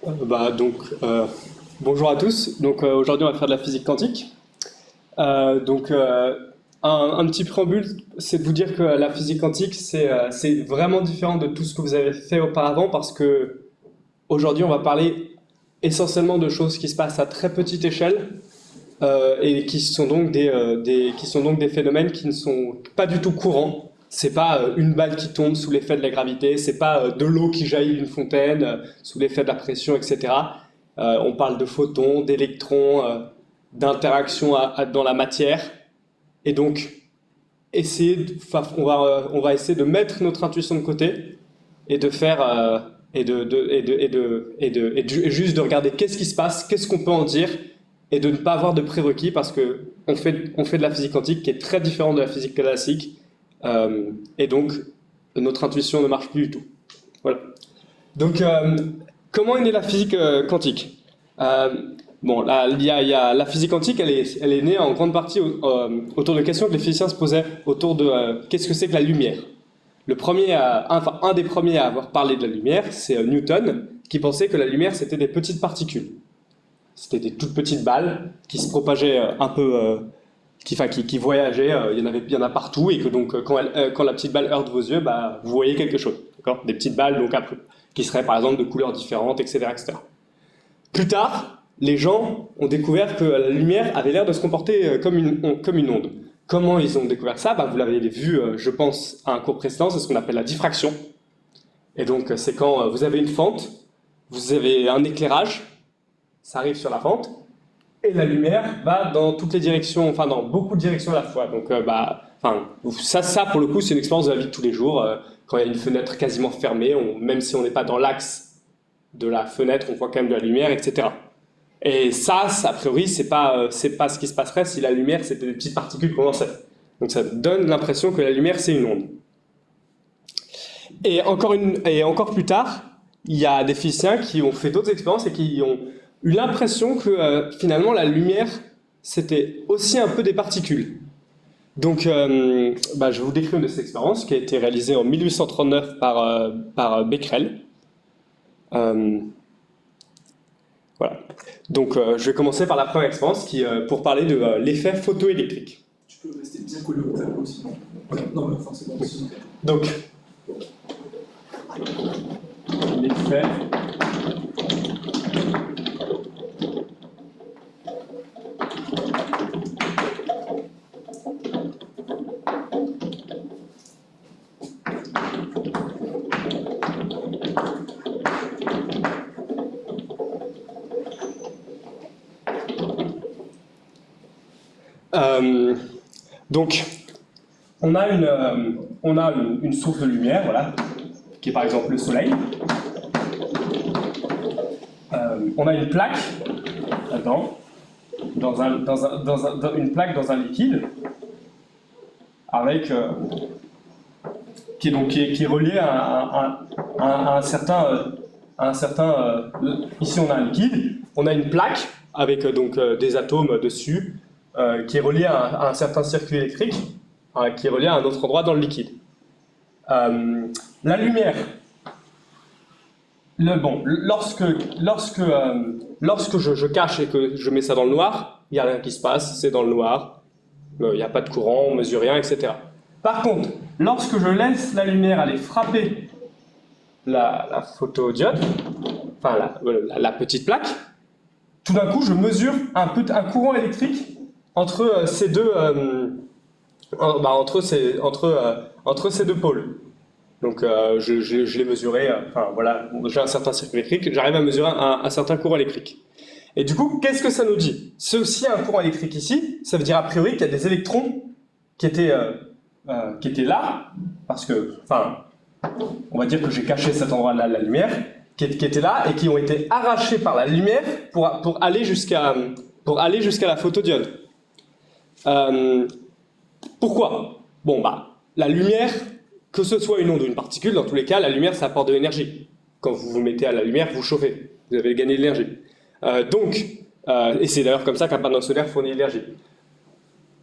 Donc, bonjour à tous. Aujourd'hui, on va faire de la physique quantique. Euh, donc, euh, un petit préambule, c'est de vous dire que la physique quantique, c'est vraiment différent de tout ce que vous avez fait auparavant parce que aujourd'hui, on va parler essentiellement de choses qui se passent à très petite échelle et qui sont donc qui sont donc des phénomènes qui ne sont pas du tout courants. C'est pas une balle qui tombe sous l'effet de la gravité, c'est pas de l'eau qui jaillit d'une fontaine sous l'effet de la pression, etc. On parle de photons, d'électrons, d'interactions dans la matière, et donc on va essayer de mettre notre intuition de côté et de faire et juste de regarder qu'est-ce qui se passe, qu'est-ce qu'on peut en dire et de ne pas avoir de prérequis parce que on fait de la physique quantique qui est très différente de la physique classique et donc notre intuition ne marche plus du tout. Voilà. Donc comment est née la physique quantique? euh, il y a la physique quantique, elle est née en grande partie autour de questions que les physiciens se posaient autour de qu'est-ce que c'est que la lumière. Un des premiers à avoir parlé de la lumière, c'est Newton, qui pensait que la lumière c'était des petites particules. C'était des toutes petites balles qui se propageaient un peu, qui voyageaient. Il y en a partout et que donc quand la petite balle heurte vos yeux, bah, vous voyez quelque chose. D'accord. Des petites balles donc qui seraient par exemple de couleurs différentes, etc., etc. Plus tard, les gens ont découvert que la lumière avait l'air de se comporter comme une onde. Comment ils ont découvert ça? Bah, vous l'avez vu, je pense, à un cours précédent, c'est ce qu'on appelle la diffraction. Et donc, c'est quand vous avez une fente, vous avez un éclairage, ça arrive sur la fente, et la lumière va dans toutes les directions, enfin dans beaucoup de directions à la fois. Donc, ça pour le coup, c'est une expérience de la vie de tous les jours. Quand il y a une fenêtre quasiment fermée, même si on n'est pas dans l'axe de la fenêtre, on voit quand même de la lumière, etc. Et ça, a priori, c'est pas ce qui se passerait si la lumière c'était des petites particules condensables. Donc ça donne l'impression que la lumière c'est une onde. Et encore plus tard, il y a des physiciens qui ont fait d'autres expériences et qui ont eu l'impression que finalement la lumière c'était aussi un peu des particules. Donc, je vais vous décrire une de ces expériences qui a été réalisée en 1839 par Becquerel. Euh, voilà. Donc, je vais commencer par la première expérience pour parler de l'effet photoélectrique. Tu peux rester bien collé au tableau sinon. Non, mais enfin, c'est bon. Donc, l'effet Euh, donc, on a une source de lumière, voilà, qui est par exemple le soleil. On a une plaque là-dedans, une plaque dans un liquide, avec qui est relié à un certain ici on a un liquide, on a une plaque avec des atomes dessus qui est relié à un certain circuit électrique qui est relié à un autre endroit dans le liquide. La lumière, lorsque je cache et que je mets ça dans le noir, il n'y a rien qui se passe, c'est dans le noir, il n'y a pas de courant, on mesure rien, etc. Par contre, lorsque je laisse la lumière aller frapper la photodiode, enfin la petite plaque, tout d'un coup je mesure un courant électrique entre ces deux, entre ces deux pôles. Donc je l'ai mesuré, j'ai un certain circuit électrique, j'arrive à mesurer un certain courant électrique. Et du coup, qu'est-ce que ça nous dit? S'il y a un courant électrique ici, ça veut dire a priori qu'il y a des électrons qui étaient là, parce que, on va dire que j'ai caché cet endroit-là de la lumière, qui étaient là et qui ont été arrachés par la lumière pour aller jusqu'à la photodiode. Pourquoi? La lumière, que ce soit une onde ou une particule, dans tous les cas, la lumière, ça apporte de l'énergie. Quand vous vous mettez à la lumière, vous chauffez. Vous avez gagné de l'énergie. Et c'est d'ailleurs comme ça qu'un panneau solaire fournit de l'énergie.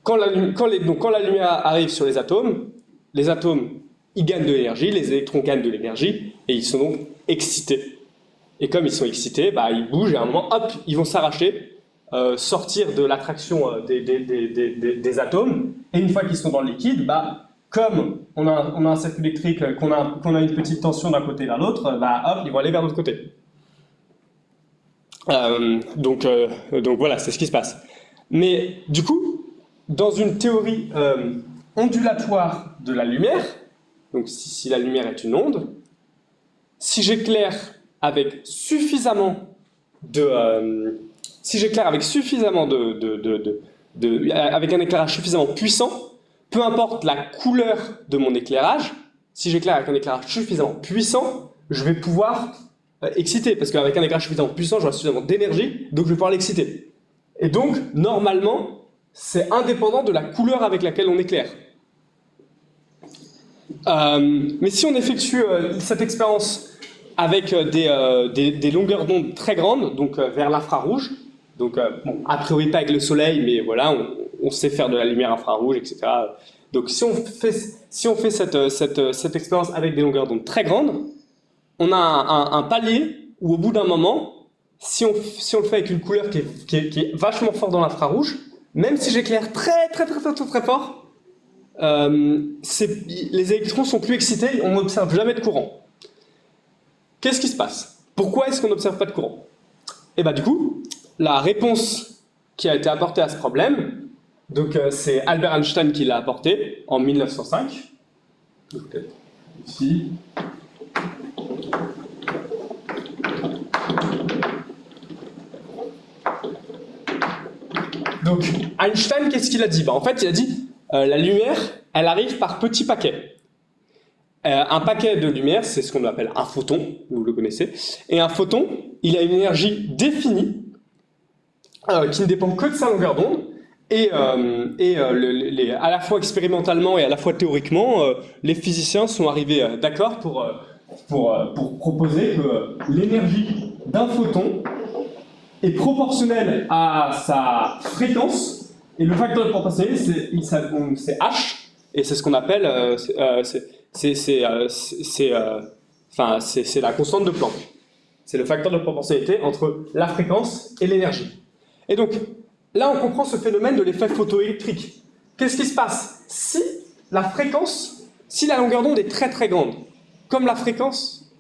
Quand la lumière arrive sur les atomes, ils gagnent de l'énergie, les électrons gagnent de l'énergie, et ils sont donc excités. Et comme ils sont excités, bah, ils bougent et à un moment, hop, ils vont s'arracher, sortir de l'attraction des atomes. Et une fois qu'ils sont dans le liquide, bah, comme on a un circuit électrique, qu'on a une petite tension d'un côté et vers l'autre, bah, hop, ils vont aller vers l'autre côté. Donc voilà, c'est ce qui se passe. Mais du coup, dans une théorie ondulatoire de la lumière, donc si la lumière est une onde, si j'éclaire avec suffisamment avec un éclairage suffisamment puissant, peu importe la couleur de mon éclairage, si j'éclaire avec un éclairage suffisamment puissant, je vais pouvoir exciter, parce qu'avec un éclairage suffisamment puissant, j'aurai suffisamment d'énergie, donc je vais pouvoir l'exciter. Et donc, normalement, c'est indépendant de la couleur avec laquelle on éclaire. Mais si on effectue cette expérience avec des longueurs d'onde très grandes, donc vers l'infrarouge, donc bon, a priori pas avec le soleil, mais voilà, on sait faire de la lumière infrarouge, etc. Donc si on fait cette expérience avec des longueurs d'onde très grandes, on a un palier où au bout d'un moment, si on le fait avec une couleur qui est vachement forte dans l'infrarouge, même si j'éclaire très fort, les électrons sont plus excités, on n'observe jamais de courant. Qu'est-ce qui se passe? Pourquoi est-ce qu'on n'observe pas de courant? Et bah du coup, la réponse qui a été apportée à ce problème, donc c'est Albert Einstein qui l'a apportée en 1905. Donc peut-être ici. Donc Einstein, qu'est-ce qu'il a dit? Bah, en fait, il a dit la lumière, elle arrive par petits paquets. Un paquet de lumière, c'est ce qu'on appelle un photon, vous le connaissez. Et un photon, il a une énergie définie qui ne dépend que de sa longueur d'onde. Et à la fois expérimentalement et à la fois théoriquement, les physiciens sont arrivés d'accord pour proposer que l'énergie d'un photon est proportionnelle à sa fréquence. Et le facteur de proportionnalité, c'est H, et c'est ce qu'on appelle... c'est la constante de Planck. C'est le facteur de proportionnalité entre la fréquence et l'énergie. Et donc, là, on comprend ce phénomène de l'effet photoélectrique. Qu'est-ce qui se passe? Si la longueur d'onde est très grande, comme la fréquence...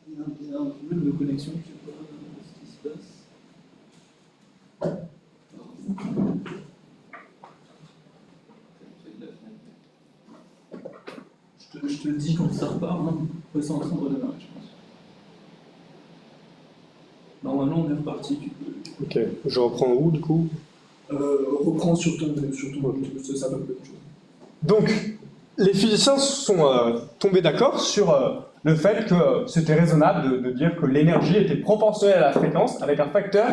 Il y a un problème de connexion, je ne sais pas ce qui se passe. Je te le dis quand ça repart, hein. Après c'est en train de redémarrer, je pense. Normalement on est reparti, tu peux... Ok, je reprends où du coup? Reprends sur ton ça va plus. Donc, les physiciens sont tombés d'accord sur le fait que c'était raisonnable de dire que l'énergie était proportionnelle à la fréquence avec un facteur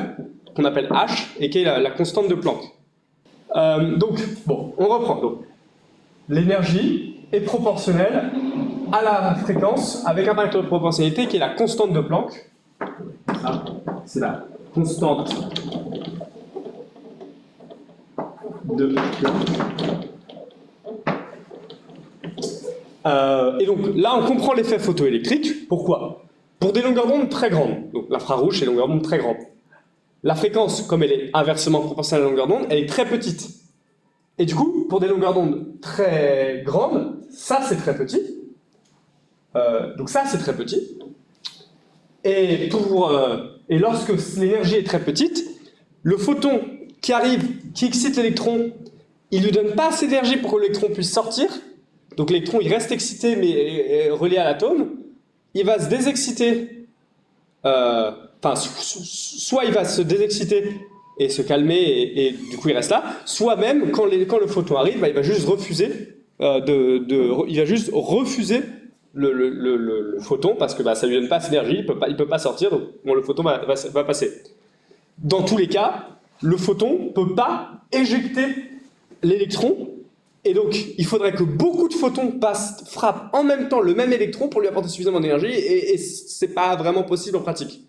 qu'on appelle H et qui est la constante de Planck. Donc, bon, on reprend. Donc, l'énergie est proportionnelle à la fréquence avec un facteur de proportionnalité qui est la constante de Planck. Ça, c'est la constante de Planck. Et donc là, on comprend l'effet photoélectrique. Pourquoi? Pour des longueurs d'onde très grandes. Donc l'infrarouge, c'est une longueur d'onde très grande. La fréquence, comme elle est inversement proportionnelle à la longueur d'onde, elle est très petite. Et du coup, pour des longueurs d'onde très grandes, ça c'est très petit. Donc ça c'est très petit. Et lorsque l'énergie est très petite, le photon qui arrive, qui excite l'électron, il ne lui donne pas assez d'énergie pour que l'électron puisse sortir. Donc l'électron il reste excité mais relié à l'atome. Il va se désexciter. Soit il va se désexciter et se calmer et du coup il reste là, soit même quand le photon arrive, bah, il va juste refuser le photon parce que bah, ça lui donne pas assez d'énergie, il peut pas sortir, donc bon, le photon va passer. Dans tous les cas, le photon peut pas éjecter l'électron, et donc il faudrait que beaucoup de photons frappent en même temps le même électron pour lui apporter suffisamment d'énergie, et c'est pas vraiment possible en pratique.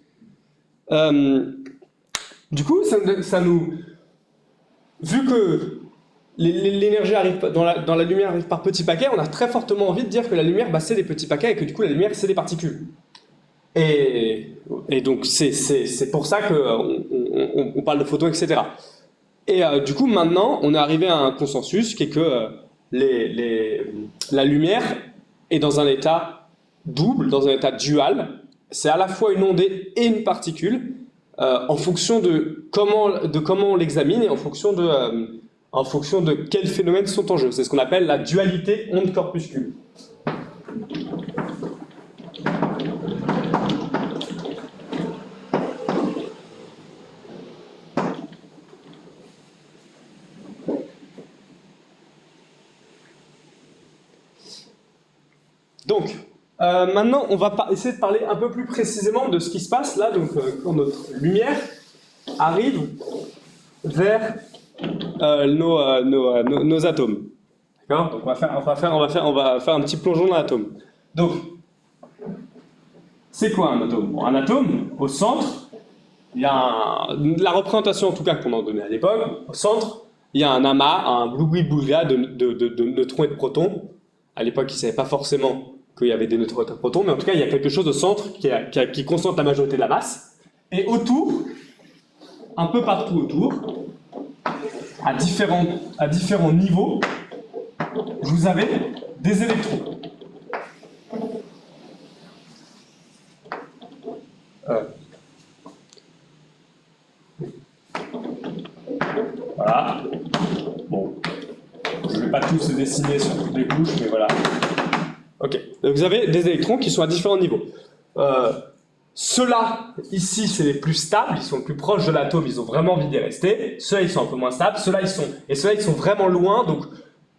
Du coup, vu que l'énergie arrive dans la lumière arrive par petits paquets, on a très fortement envie de dire que la lumière, bah, c'est des petits paquets et que du coup la lumière, c'est des particules. Et donc, c'est pour ça qu'on parle de photons, etc. Et du coup, maintenant, on est arrivé à un consensus qui est que la lumière est dans un état double, dans un état dual. C'est à la fois une ondée et une particule, en fonction de comment on l'examine et en fonction de quels phénomènes sont en jeu. C'est ce qu'on appelle la dualité onde-corpuscule. Donc, maintenant, on va essayer de parler un peu plus précisément de ce qui se passe là, donc, quand notre lumière arrive vers nos atomes. D'accord? Donc, on va faire un petit plongeon dans l'atome. Donc, c'est quoi un atome? Bon, un atome, au centre, il y a la représentation en tout cas qu'on en donnait à l'époque, au centre, il y a un amas, un bougui-bougla de neutrons et de protons. À l'époque, ils ne savaient pas forcément qu'il y avait des neutrons et des protons, mais en tout cas, il y a quelque chose au centre qui concentre la majorité de la masse. Et autour, un peu partout autour, à différents niveaux, vous avez des électrons. Voilà. Bon, je ne vais pas tous les dessiner sur toutes les couches, mais voilà. Ok. Donc vous avez des électrons qui sont à différents niveaux. Ceux-là, ici, c'est les plus stables, ils sont le plus proches de l'atome, ils ont vraiment envie d'y rester. Ceux-là, ils sont un peu moins stables. Ceux-là, ils sont vraiment loin, donc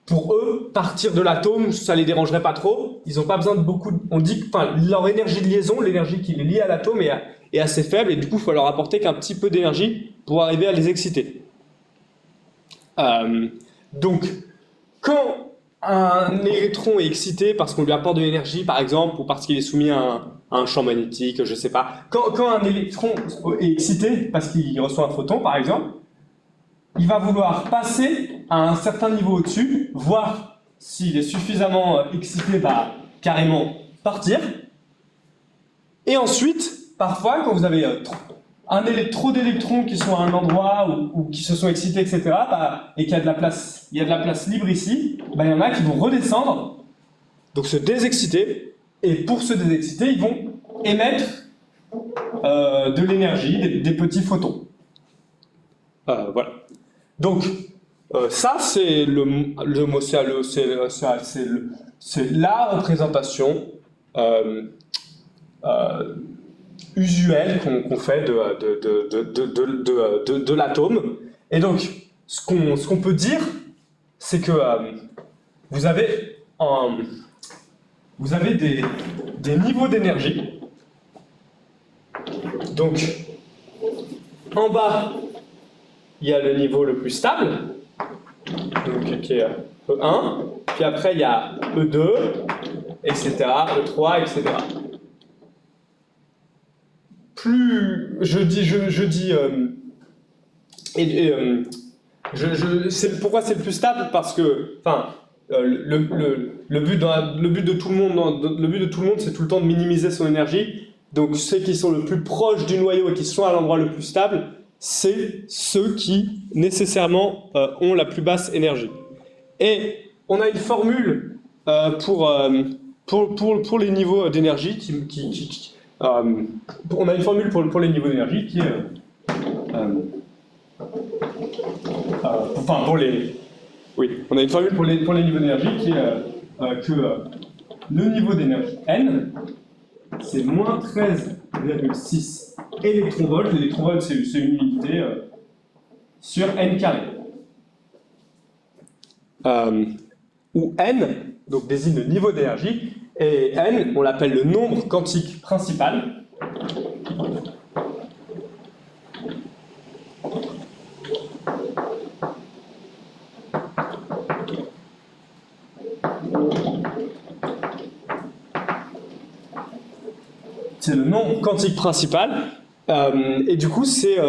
pour eux, partir de l'atome, ça les dérangerait pas trop. Ils n'ont pas besoin de beaucoup. On dit que leur énergie de liaison, l'énergie qui les lie à l'atome, est assez faible, et du coup, il faut leur apporter qu'un petit peu d'énergie pour arriver à les exciter. Donc, quand un électron est excité parce qu'on lui apporte de l'énergie, par exemple, ou parce qu'il est soumis à un champ magnétique, je ne sais pas. Quand un électron est excité parce qu'il reçoit un photon, par exemple, il va vouloir passer à un certain niveau au-dessus, voir s'il est suffisamment excité, carrément partir. Et ensuite, parfois, quand vous avez trop d'électrons qui sont à un endroit ou qui se sont excités, etc., et qu'il y a de la place, libre ici, il y en a qui vont redescendre, donc se désexciter, et pour se désexciter, ils vont émettre de l'énergie, des petits photons. Voilà. Donc, ça, c'est la représentation usuelle qu'on fait de l'atome. Et donc, ce qu'on peut dire, c'est que vous avez des niveaux d'énergie. Donc, en bas, il y a le niveau le plus stable, donc, qui est E1, puis après il y a E2, etc., E3, etc. Plus pourquoi c'est le plus stable? Parce que, le but de tout le monde, c'est tout le temps de minimiser son énergie. Donc ceux qui sont le plus proches du noyau et qui sont à l'endroit le plus stable, c'est ceux qui nécessairement ont la plus basse énergie. Et on a une formule pour les niveaux d'énergie on a une formule pour les niveaux d'énergie qui est on a une formule pour les niveaux d'énergie qui est que le niveau d'énergie N, c'est moins 13,6 électronvolts. L'électronvolt, c'est une unité sur N carré. Où N donc, désigne le niveau d'énergie, et N, on l'appelle le nombre quantique principal. C'est le nombre quantique principal, et du coup c'est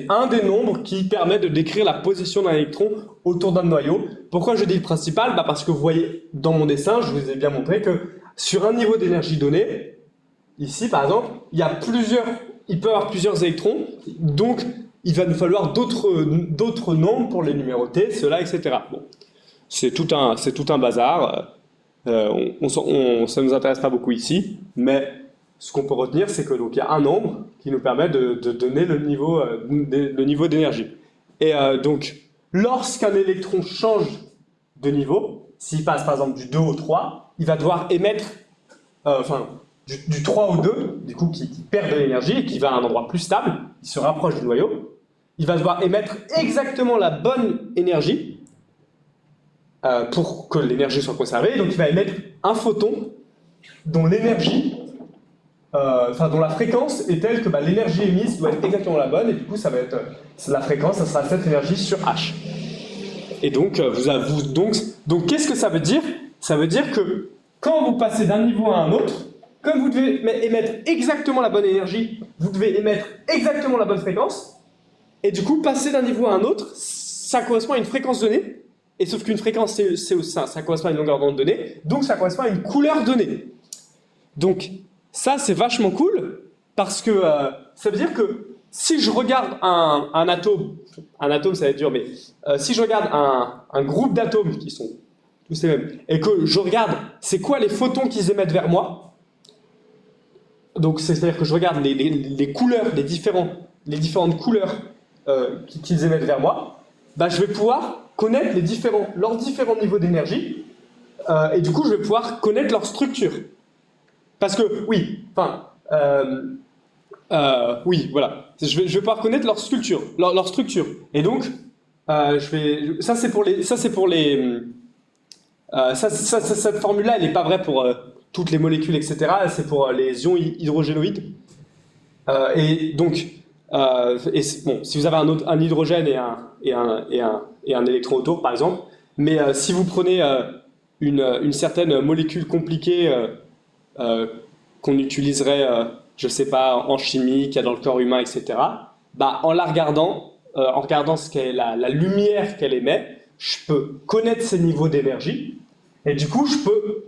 un des nombres qui permet de décrire la position d'un électron autour d'un noyau. Pourquoi je dis le principal? Bah parce que vous voyez dans mon dessin, je vous ai bien montré que sur un niveau d'énergie donné, ici par exemple, il peut y avoir plusieurs électrons, donc il va nous falloir d'autres nombres pour les numéroter, cela, etc. Bon, c'est tout un bazar. Ça ne nous intéresse pas beaucoup ici, mais ce qu'on peut retenir, c'est que donc il y a un nombre qui nous permet de donner le niveau d'énergie. Et donc, lorsqu'un électron change de niveau, s'il passe par exemple du 2 au 3, il va devoir émettre, du 3 au 2, du coup qui perd de l'énergie et qui va à un endroit plus stable, il se rapproche du noyau, il va devoir émettre exactement la bonne énergie pour que l'énergie soit conservée, donc il va émettre un photon dont l'énergie, dont la fréquence est telle que l'énergie émise doit être exactement la bonne, et du coup ça va être la fréquence, ça sera cette énergie sur H. Et donc, donc qu'est-ce que ça veut dire? Ça veut dire que quand vous passez d'un niveau à un autre, comme vous devez émettre exactement la bonne énergie, vous devez émettre exactement la bonne fréquence, et du coup, passer d'un niveau à un autre, ça correspond à une fréquence donnée, et sauf qu'une fréquence, ça correspond à une longueur d'onde donnée, donc ça correspond à une couleur donnée. Donc, ça, c'est vachement cool, parce que ça veut dire que si je regarde un atome, ça va être dur, mais si je regarde un groupe d'atomes qui sont tous les mêmes, et que je regarde c'est quoi les photons qu'ils émettent vers moi, donc c'est-à-dire que je regarde les couleurs, les différentes couleurs qu'ils émettent vers moi, je vais pouvoir connaître leurs différents niveaux d'énergie, et du coup je vais pouvoir connaître leur structure. Parce que, oui, voilà. Je vais pouvoir connaître leur structure. Et donc, cette formule-là, elle n'est pas vraie pour toutes les molécules, etc. C'est pour les ions hydrogénoïdes. Et donc, si vous avez un hydrogène et un électron autour, par exemple, mais si vous prenez une certaine molécule compliquée qu'on utiliserait, je ne sais pas, en chimie, qu'il y a dans le corps humain, etc., en regardant ce qu'est la lumière qu'elle émet, je peux connaître ses niveaux d'énergie, et du coup, je peux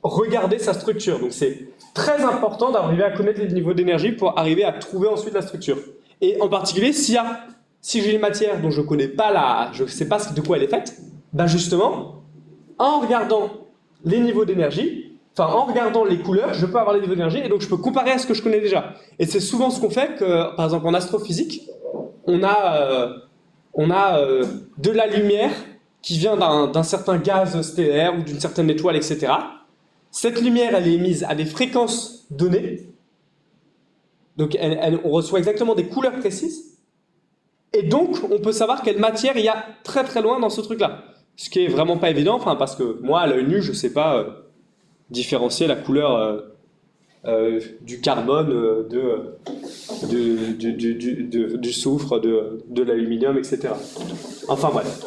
regarder sa structure. Donc c'est très important d'arriver à connaître les niveaux d'énergie pour arriver à trouver ensuite la structure. Et en particulier, si j'ai une matière dont je ne sais pas de quoi elle est faite, justement, en regardant les niveaux d'énergie, en regardant les couleurs, je peux avoir les niveaux d'énergie, et donc je peux comparer à ce que je connais déjà. Et c'est souvent ce qu'on fait, que, par exemple en astrophysique, on a de la lumière qui vient d'un certain gaz stellaire ou d'une certaine étoile, etc. Cette lumière, elle est émise à des fréquences données, donc on reçoit exactement des couleurs précises, et donc on peut savoir quelle matière il y a très très loin dans ce truc-là. Ce qui est vraiment pas évident, parce que moi, à l'œil nu, je sais pas différencier la couleur du carbone, du soufre, de l'aluminium, etc. Enfin bref.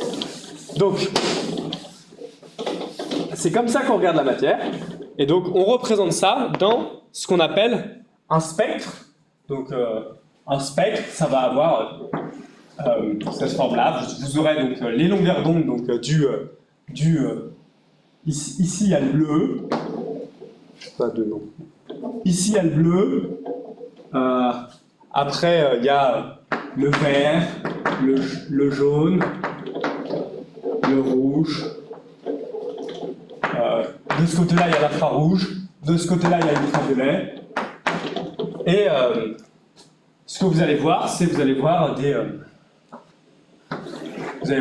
Donc, c'est comme ça qu'on regarde la matière, et donc on représente ça dans ce qu'on appelle un spectre. Donc, un spectre, ça va avoir cette forme-là. Vous aurez donc les longueurs d'onde, donc ici il y a le bleu. Pas de nom. Ici, il y a le bleu. Après, il y a le vert, le jaune, le rouge. De ce côté-là, il y a l'infrarouge. De ce côté-là, il y a l'ultraviolet. Et ce que vous allez voir, c'est vous allez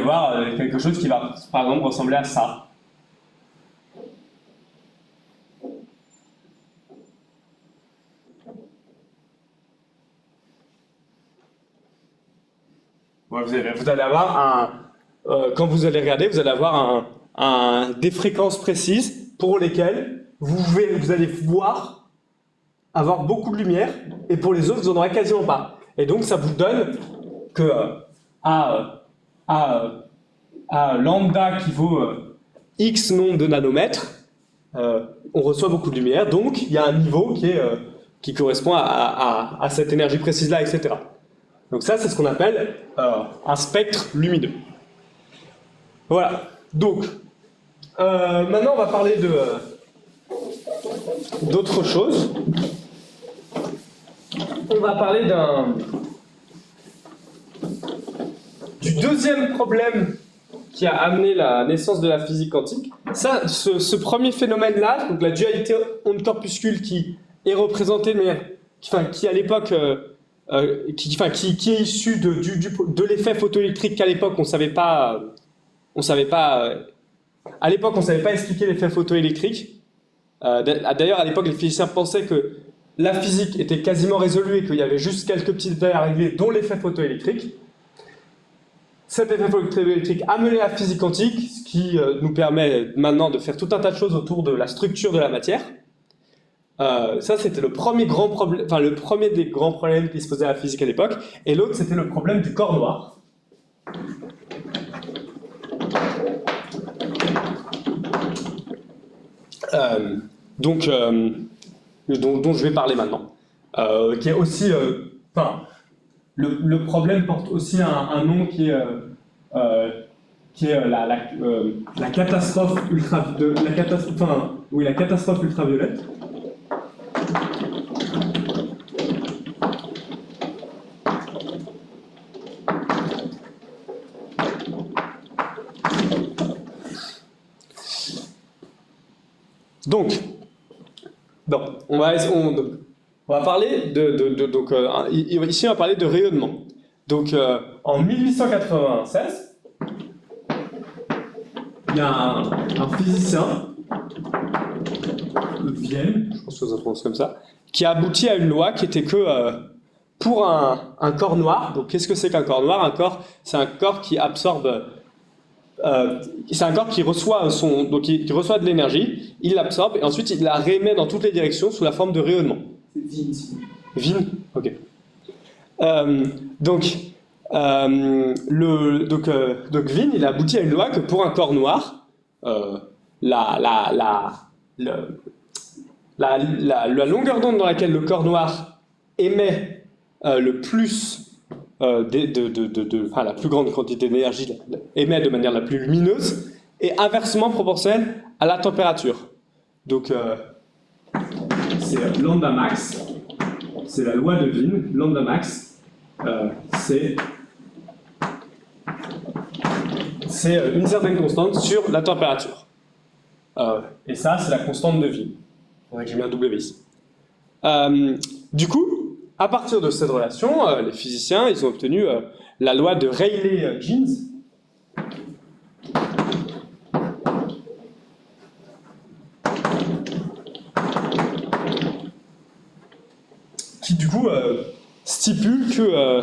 voir quelque chose qui va, par exemple, ressembler à ça. Vous allez avoir quand vous allez regarder, vous allez avoir des fréquences précises pour lesquelles vous allez voir avoir beaucoup de lumière, et pour les autres, vous n'en aurez quasiment pas. Et donc, ça vous donne que à lambda qui vaut X nombre de nanomètres, on reçoit beaucoup de lumière, donc il y a un niveau qui correspond à cette énergie précise-là, etc. Donc ça, c'est ce qu'on appelle un spectre lumineux. Voilà. Donc, maintenant, on va parler d'autre chose. On va parler du deuxième problème qui a amené la naissance de la physique quantique. Ça, ce premier phénomène-là, donc la dualité onde-corpuscule qui est représentée, mais qui à l'époque, qui est issu de l'effet photoélectrique qu'à l'époque on savait pas, à l'époque on savait pas expliquer l'effet photoélectrique. D'ailleurs, à l'époque, les physiciens pensaient que la physique était quasiment résolue et qu'il y avait juste quelques petits détails à régler, dont l'effet photoélectrique. Cet effet photoélectrique a mené à la physique quantique, ce qui nous permet maintenant de faire tout un tas de choses autour de la structure de la matière. Ça, c'était le premier grand problème, enfin le premier des grands problèmes qui se posaient à la physique à l'époque. Et l'autre, c'était le problème du corps noir. Dont je vais parler maintenant. Qui est aussi, le problème porte aussi un nom qui est la catastrophe la catastrophe ultraviolette. Donc, on va parler ici on va parler de rayonnement. Donc, en 1896, il y a un physicien de Vienne, je pense que ça se prononce comme ça, qui a abouti à une loi qui était que pour un corps noir, donc qu'est-ce que c'est qu'un corps noir? Un corps, c'est un corps qui absorbe, c'est un corps qui reçoit qui reçoit de l'énergie, il l'absorbe et ensuite il la réémet dans toutes les directions sous la forme de rayonnement. C'est Vin, ok. Donc Vin, il a abouti à une loi que pour un corps noir, la longueur d'onde dans laquelle le corps noir émet le plus la plus grande quantité d'énergie, émet de manière la plus lumineuse, est inversement proportionnelle à la température. Donc c'est lambda max, c'est la loi de Wien, lambda max, c'est une certaine constante sur la température. Et ça, c'est la constante de Wien. J'ai mis un W ici. Du coup, à partir de cette relation, les physiciens ils ont obtenu la loi de Rayleigh-Jeans. Qui du coup stipule que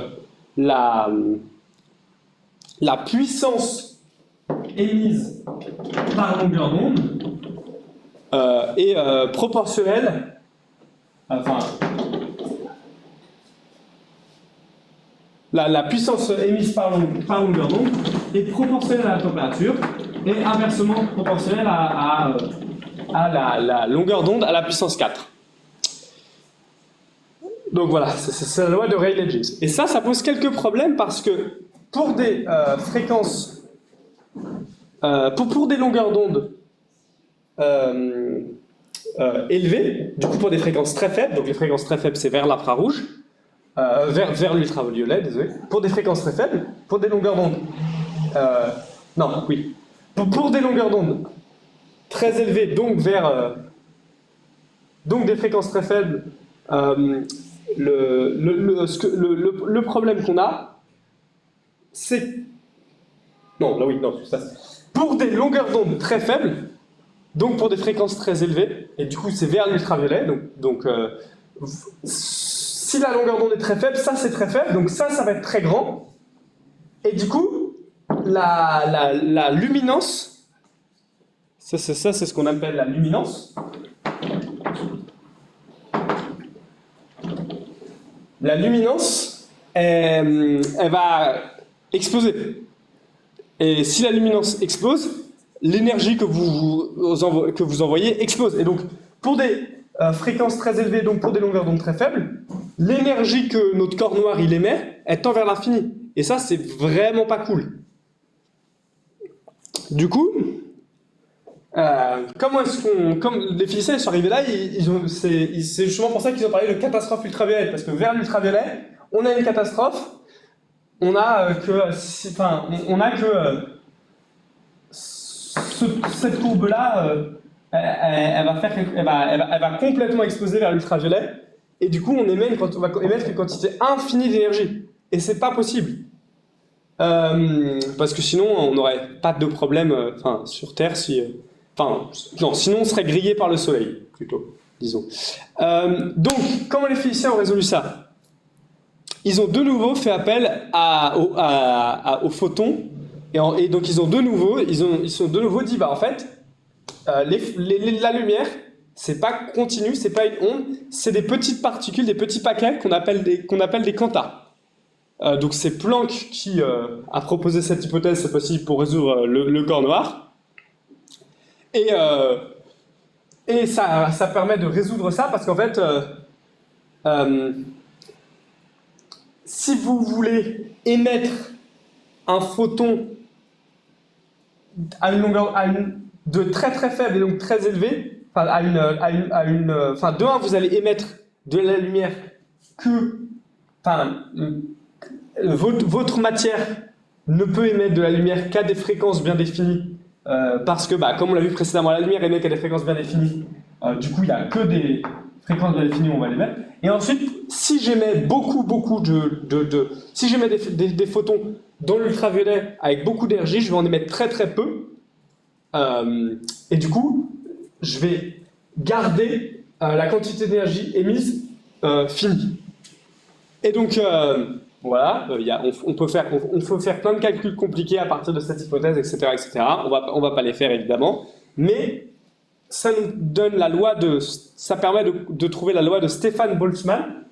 la puissance émise par longueur d'onde est proportionnelle, la puissance émise par longueur d'onde est proportionnelle à la température et inversement proportionnelle à la longueur d'onde à la puissance 4. Donc voilà, c'est la loi de Rayleigh-Jeans. Et ça pose quelques problèmes parce que pour des fréquences, pour des longueurs d'onde élevées, du coup pour des fréquences très faibles, donc les fréquences très faibles c'est vers l'infrarouge, vers l'ultraviolet, désolé, pour des fréquences très faibles, pour des longueurs d'onde, pour des longueurs d'onde très élevées, donc donc des fréquences très faibles, le problème qu'on a, c'est... Pour des longueurs d'onde très faibles, donc pour des fréquences très élevées, et du coup c'est vers l'ultraviolet, donc si la longueur d'onde est très faible, ça c'est très faible, donc ça va être très grand, et du coup, la luminance, c'est ce qu'on appelle la luminance. La luminance, elle va exploser. Et si la luminance explose, l'énergie que vous envoyez explose. Et donc, pour des fréquences très élevées, donc pour des longueurs d'onde très faibles, l'énergie que notre corps noir il émet, elle tend vers l'infini. Et ça, c'est vraiment pas cool. Du coup, comme les physiciens sont arrivés là, c'est justement pour ça qu'ils ont parlé de catastrophe ultraviolette, parce que vers l'ultraviolet, on a une catastrophe, on a cette courbe-là, elle va complètement exploser vers l'ultraviolet, et du coup, on va émettre une quantité infinie d'énergie, et c'est pas possible. Parce que sinon, on n'aurait pas de problème sur Terre non, sinon on serait grillé par le Soleil, plutôt, disons. Donc, comment les physiciens ont résolu ça? Ils ont de nouveau fait appel aux photons, et donc ils sont de nouveau dit, en fait, la lumière, c'est pas continu, c'est pas une onde, c'est des petites particules, des petits paquets qu'on appelle des quantas. Donc c'est Planck qui a proposé cette hypothèse, cette fois-ci, pour résoudre le corps noir. Et ça permet de résoudre ça parce qu'en fait, si vous voulez émettre un photon à une longueur de très très faible et donc très élevée, de 1, vous allez émettre de la lumière votre matière ne peut émettre de la lumière qu'à des fréquences bien définies, parce que, comme on l'a vu précédemment, la lumière émet qu'à des fréquences bien définies. Du coup, il n'y a que des fréquences bien définies où on va l'émettre. Et ensuite, si j'émets si j'émets des photons dans l'ultraviolet avec beaucoup d'énergie, je vais en émettre très très peu. Et du coup, je vais garder la quantité d'énergie émise finie. Et donc, voilà, on peut faire plein de calculs compliqués à partir de cette hypothèse, etc., etc. On va pas les faire, évidemment. Mais ça nous donne ça permet de trouver la loi de Stefan Boltzmann.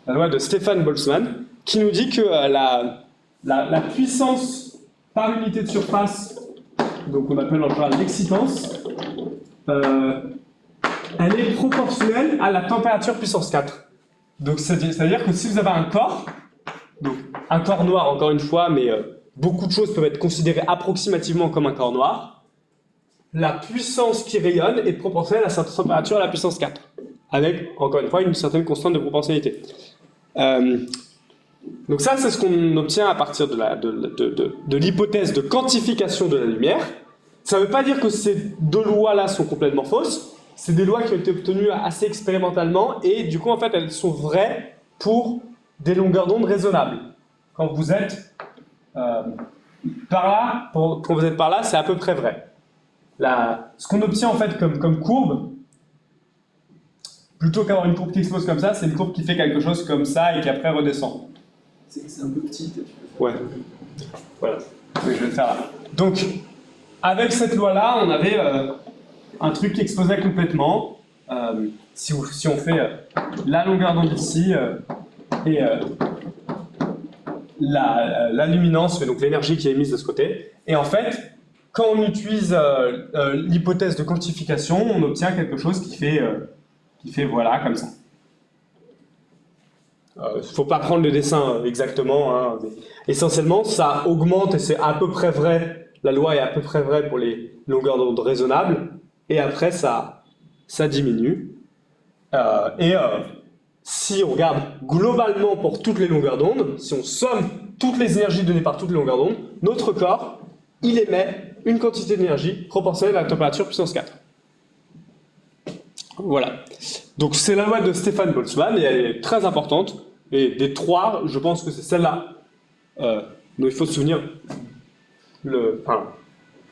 La loi de Stefan Boltzmann, qui nous dit que la puissance par unité de surface, donc on appelle en général l'excitance, elle est proportionnelle à la température puissance 4. Donc c'est-à-dire que si vous avez un corps, donc un corps noir encore une fois, mais beaucoup de choses peuvent être considérées approximativement comme un corps noir, la puissance qui rayonne est proportionnelle à sa température à la puissance 4, avec encore une fois une certaine constante de proportionnalité. Donc ça, c'est ce qu'on obtient à partir de l'hypothèse de quantification de la lumière. Ça ne veut pas dire que ces deux lois-là sont complètement fausses. C'est des lois qui ont été obtenues assez expérimentalement et du coup, en fait, elles sont vraies pour des longueurs d'onde raisonnables. Quand vous êtes par là, c'est à peu près vrai. Ce qu'on obtient en fait comme courbe, plutôt qu'avoir une courbe qui explose comme ça, c'est une courbe qui fait quelque chose comme ça et qui après redescend. C'est un peu petit. Ouais. Voilà. Oui, je vais le faire là. Donc, avec cette loi-là, on avait un truc qui explosait complètement. Si on fait la longueur d'onde ici et la luminance, donc l'énergie qui est émise de ce côté. Et en fait, quand on utilise l'hypothèse de quantification, on obtient quelque chose qui fait voilà, comme ça. Il ne faut pas prendre le dessin exactement, hein, mais essentiellement ça augmente et c'est à peu près vrai, la loi est à peu près vraie pour les longueurs d'onde raisonnables, et après ça diminue. Si on regarde globalement pour toutes les longueurs d'onde, si on somme toutes les énergies données par toutes les longueurs d'onde, notre corps, il émet une quantité d'énergie proportionnelle à la température puissance 4. Voilà. Donc c'est la loi de Stefan Boltzmann et elle est très importante. Et des trois, je pense que c'est celle-là dont il faut se souvenir.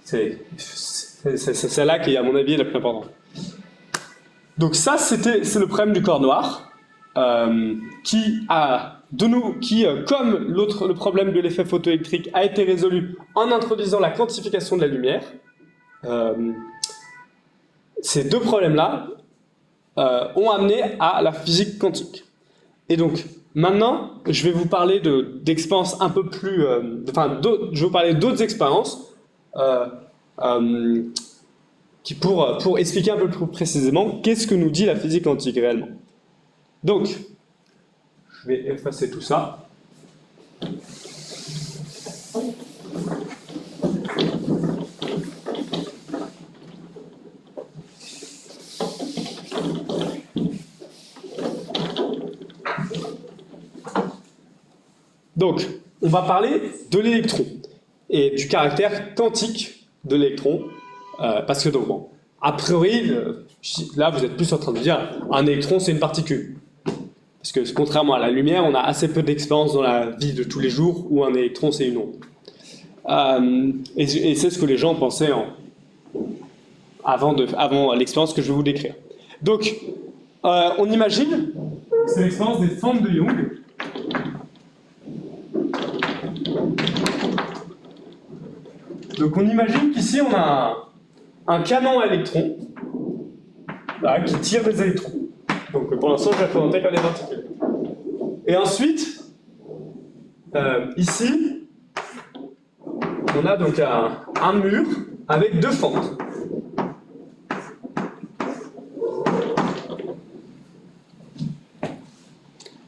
C'est celle-là qui, à mon avis, est la plus importante. Donc ça, c'est le problème du corps noir, qui, comme le problème de l'effet photoélectrique a été résolu en introduisant la quantification de la lumière, ces deux problèmes-là ont amené à la physique quantique. Et donc, maintenant, je vais vous parler d'expériences un peu plus... je vais vous parler d'autres expériences pour expliquer un peu plus précisément qu'est-ce que nous dit la physique quantique réellement. Donc, je vais effacer tout ça. Donc, on va parler de l'électron et du caractère quantique de l'électron, parce que donc, bon, a priori, là vous êtes plus en train de dire un électron c'est une particule. Parce que contrairement à la lumière, on a assez peu d'expérience dans la vie de tous les jours où un électron c'est une onde. Et c'est ce que les gens pensaient avant l'expérience que je vais vous décrire. Donc, on imagine, c'est l'expérience des fentes de Young. Donc on imagine qu'ici on a un canon à électrons là, qui tire des électrons. Donc pour l'instant je vais présenter comme des particules. Et ensuite, ici, on a donc un mur avec deux fentes.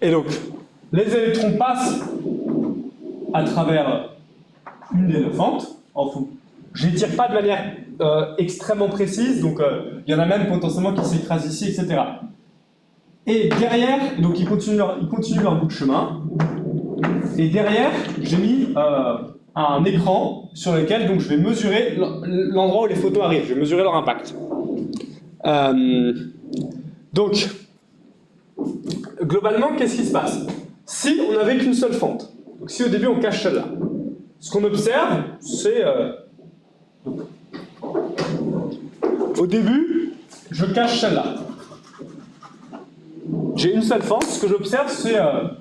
Et donc, les électrons passent à travers une des deux fentes. Enfin, je ne les tire pas de manière extrêmement précise, donc il y en a même potentiellement qui s'écrasent ici, etc. Et derrière, donc ils continuent leur bout de chemin. Et derrière, j'ai mis un écran sur lequel donc, je vais mesurer l'endroit où les photons arrivent. Je vais mesurer leur impact. Donc, globalement, qu'est-ce qui se passe? Si on n'avait qu'une seule fente, donc si au début on cache celle-là, ce qu'on observe, c'est... au début, je cache celle-là. J'ai une seule fente, ce que j'observe, c'est un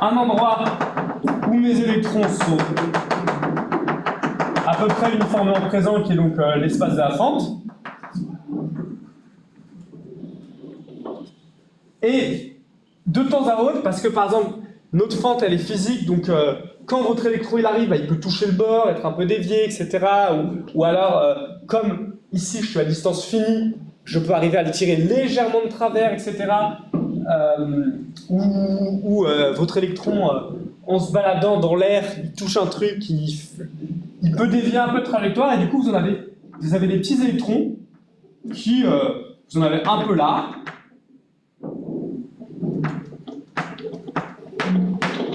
endroit où mes électrons sont à peu près uniformément présents, qui est donc l'espace de la fente. Et de temps à autre, parce que par exemple, notre fente elle est physique, donc quand votre électron il arrive, bah, il peut toucher le bord, être un peu dévié, etc. Ou alors, comme ici je suis à distance finie, je peux arriver à le tirer légèrement de travers, etc. Ou votre électron, en se baladant dans l'air, il touche un truc, il peut dévier un peu de trajectoire, et du coup vous avez des petits électrons qui, vous en avez un peu là.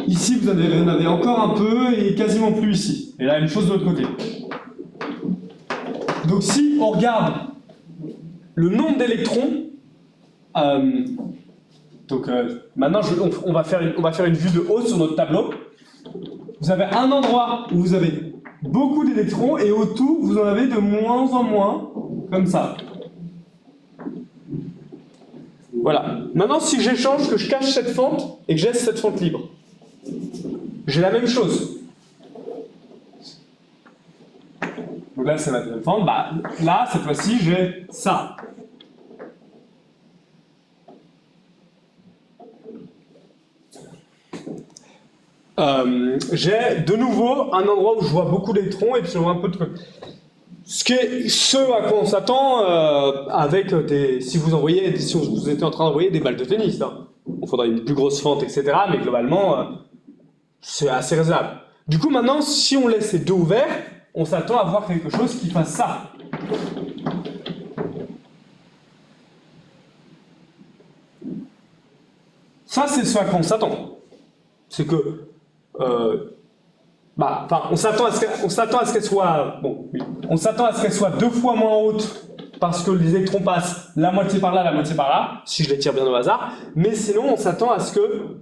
Ici, vous en avez encore un peu et quasiment plus ici. Et la même chose de l'autre côté. Donc si on regarde le nombre d'électrons, maintenant on va faire une vue de haut sur notre tableau. Vous avez un endroit où vous avez beaucoup d'électrons et au tout, vous en avez de moins en moins, comme ça. Voilà. Maintenant, si j'échange, que je cache cette fente et que je laisse cette fente libre, j'ai la même chose. Donc là, c'est ma deuxième fente. Bah, là, cette fois-ci, j'ai ça. J'ai de nouveau un endroit où je vois beaucoup d'électrons et puis je vois un peu de trucs. Ce à quoi on s'attend avec si vous étiez en train d'envoyer des balles de tennis. Hein. Il faudrait une plus grosse fente, etc. Mais globalement, c'est assez raisonnable. Du coup, maintenant, si on laisse les deux ouverts, on s'attend à voir quelque chose qui fasse ça. Ça, c'est ce à quoi on s'attend. C'est que... on s'attend à ce qu'elle soit... Bon, oui. On s'attend à ce qu'elle soit 2 fois moins haute parce que les électrons passent la moitié par là, la moitié par là, si je les tire bien au hasard. Mais sinon, on s'attend à ce que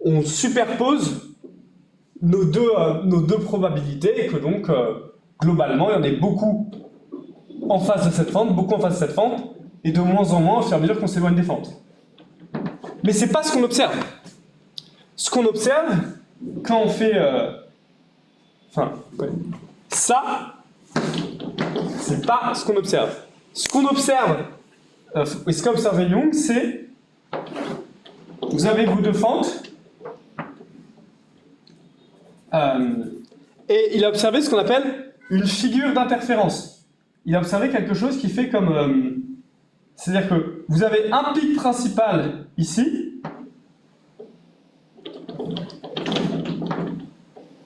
on superpose nos deux probabilités et que donc, globalement, il y en ait beaucoup en face de cette fente, beaucoup en face de cette fente, et de moins en moins au fur et à mesure qu'on s'éloigne des fentes. Mais c'est pas ce qu'on observe. Ce qu'on observe, quand on fait... ça, c'est pas ce qu'on observe. Ce qu'on observe, et ce qu'a observé Young, c'est... Vous avez vos deux fentes, Et il a observé ce qu'on appelle une figure d'interférence. Il a observé quelque chose qui fait comme... c'est-à-dire que vous avez un pic principal ici,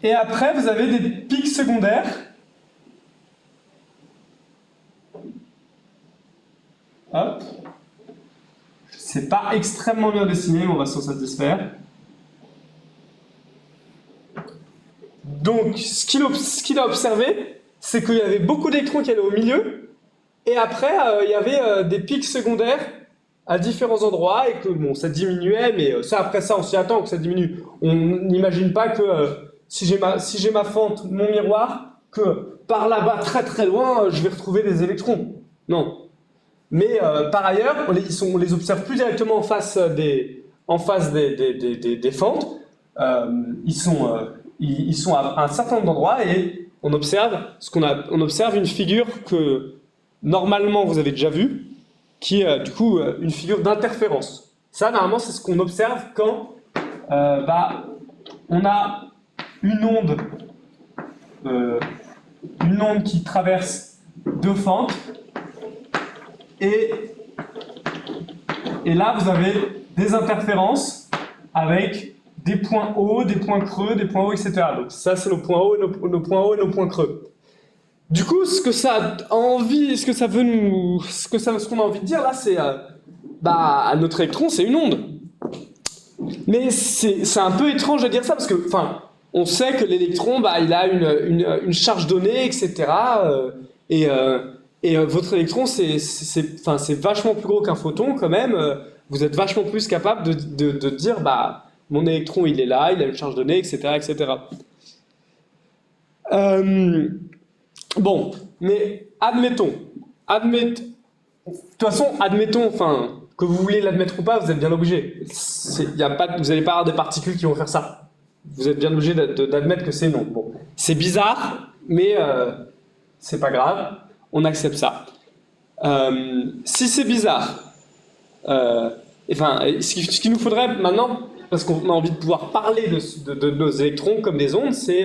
et après vous avez des pics secondaires. Hop. C'est pas extrêmement bien dessiné, mais on va s'en satisfaire. Donc, ce qu'il a observé, c'est qu'il y avait beaucoup d'électrons qui allaient au milieu, et après, il y avait des pics secondaires à différents endroits, et que bon, ça diminuait, mais ça, après ça, on s'y attend que ça diminue. On n'imagine pas que si j'ai ma fente, mon miroir, que par là-bas, très très loin, je vais retrouver des électrons. Non. Mais par ailleurs, on les observe plus directement en face des fentes. Ils sont à un certain nombre d'endroits et on observe une figure que normalement vous avez déjà vue, qui est du coup une figure d'interférence. Ça, normalement, c'est ce qu'on observe quand on a une onde qui traverse deux fentes. Et là, vous avez des interférences avec des points hauts, des points creux, des points hauts, etc. Donc ça, c'est nos points hauts, nos points hauts et nos points creux. Du coup, ce qu'on a envie de dire là, c'est notre électron, c'est une onde. Mais c'est un peu étrange de dire ça parce que, on sait que l'électron, il a une charge donnée, etc. Et votre électron, c'est vachement plus gros qu'un photon quand même. Vous êtes vachement plus capable de dire, mon électron, il est là, il a une charge donnée, etc., etc. Bon, mais admettons. De toute façon, admettons, que vous voulez l'admettre ou pas, vous êtes bien obligé. Vous n'allez pas avoir des particules qui vont faire ça. Vous êtes bien obligé d'admettre que c'est non. Bon, c'est bizarre, mais c'est pas grave. On accepte ça. Si c'est bizarre, ce qu'il nous faudrait maintenant, parce qu'on a envie de pouvoir parler de nos électrons comme des ondes, c'est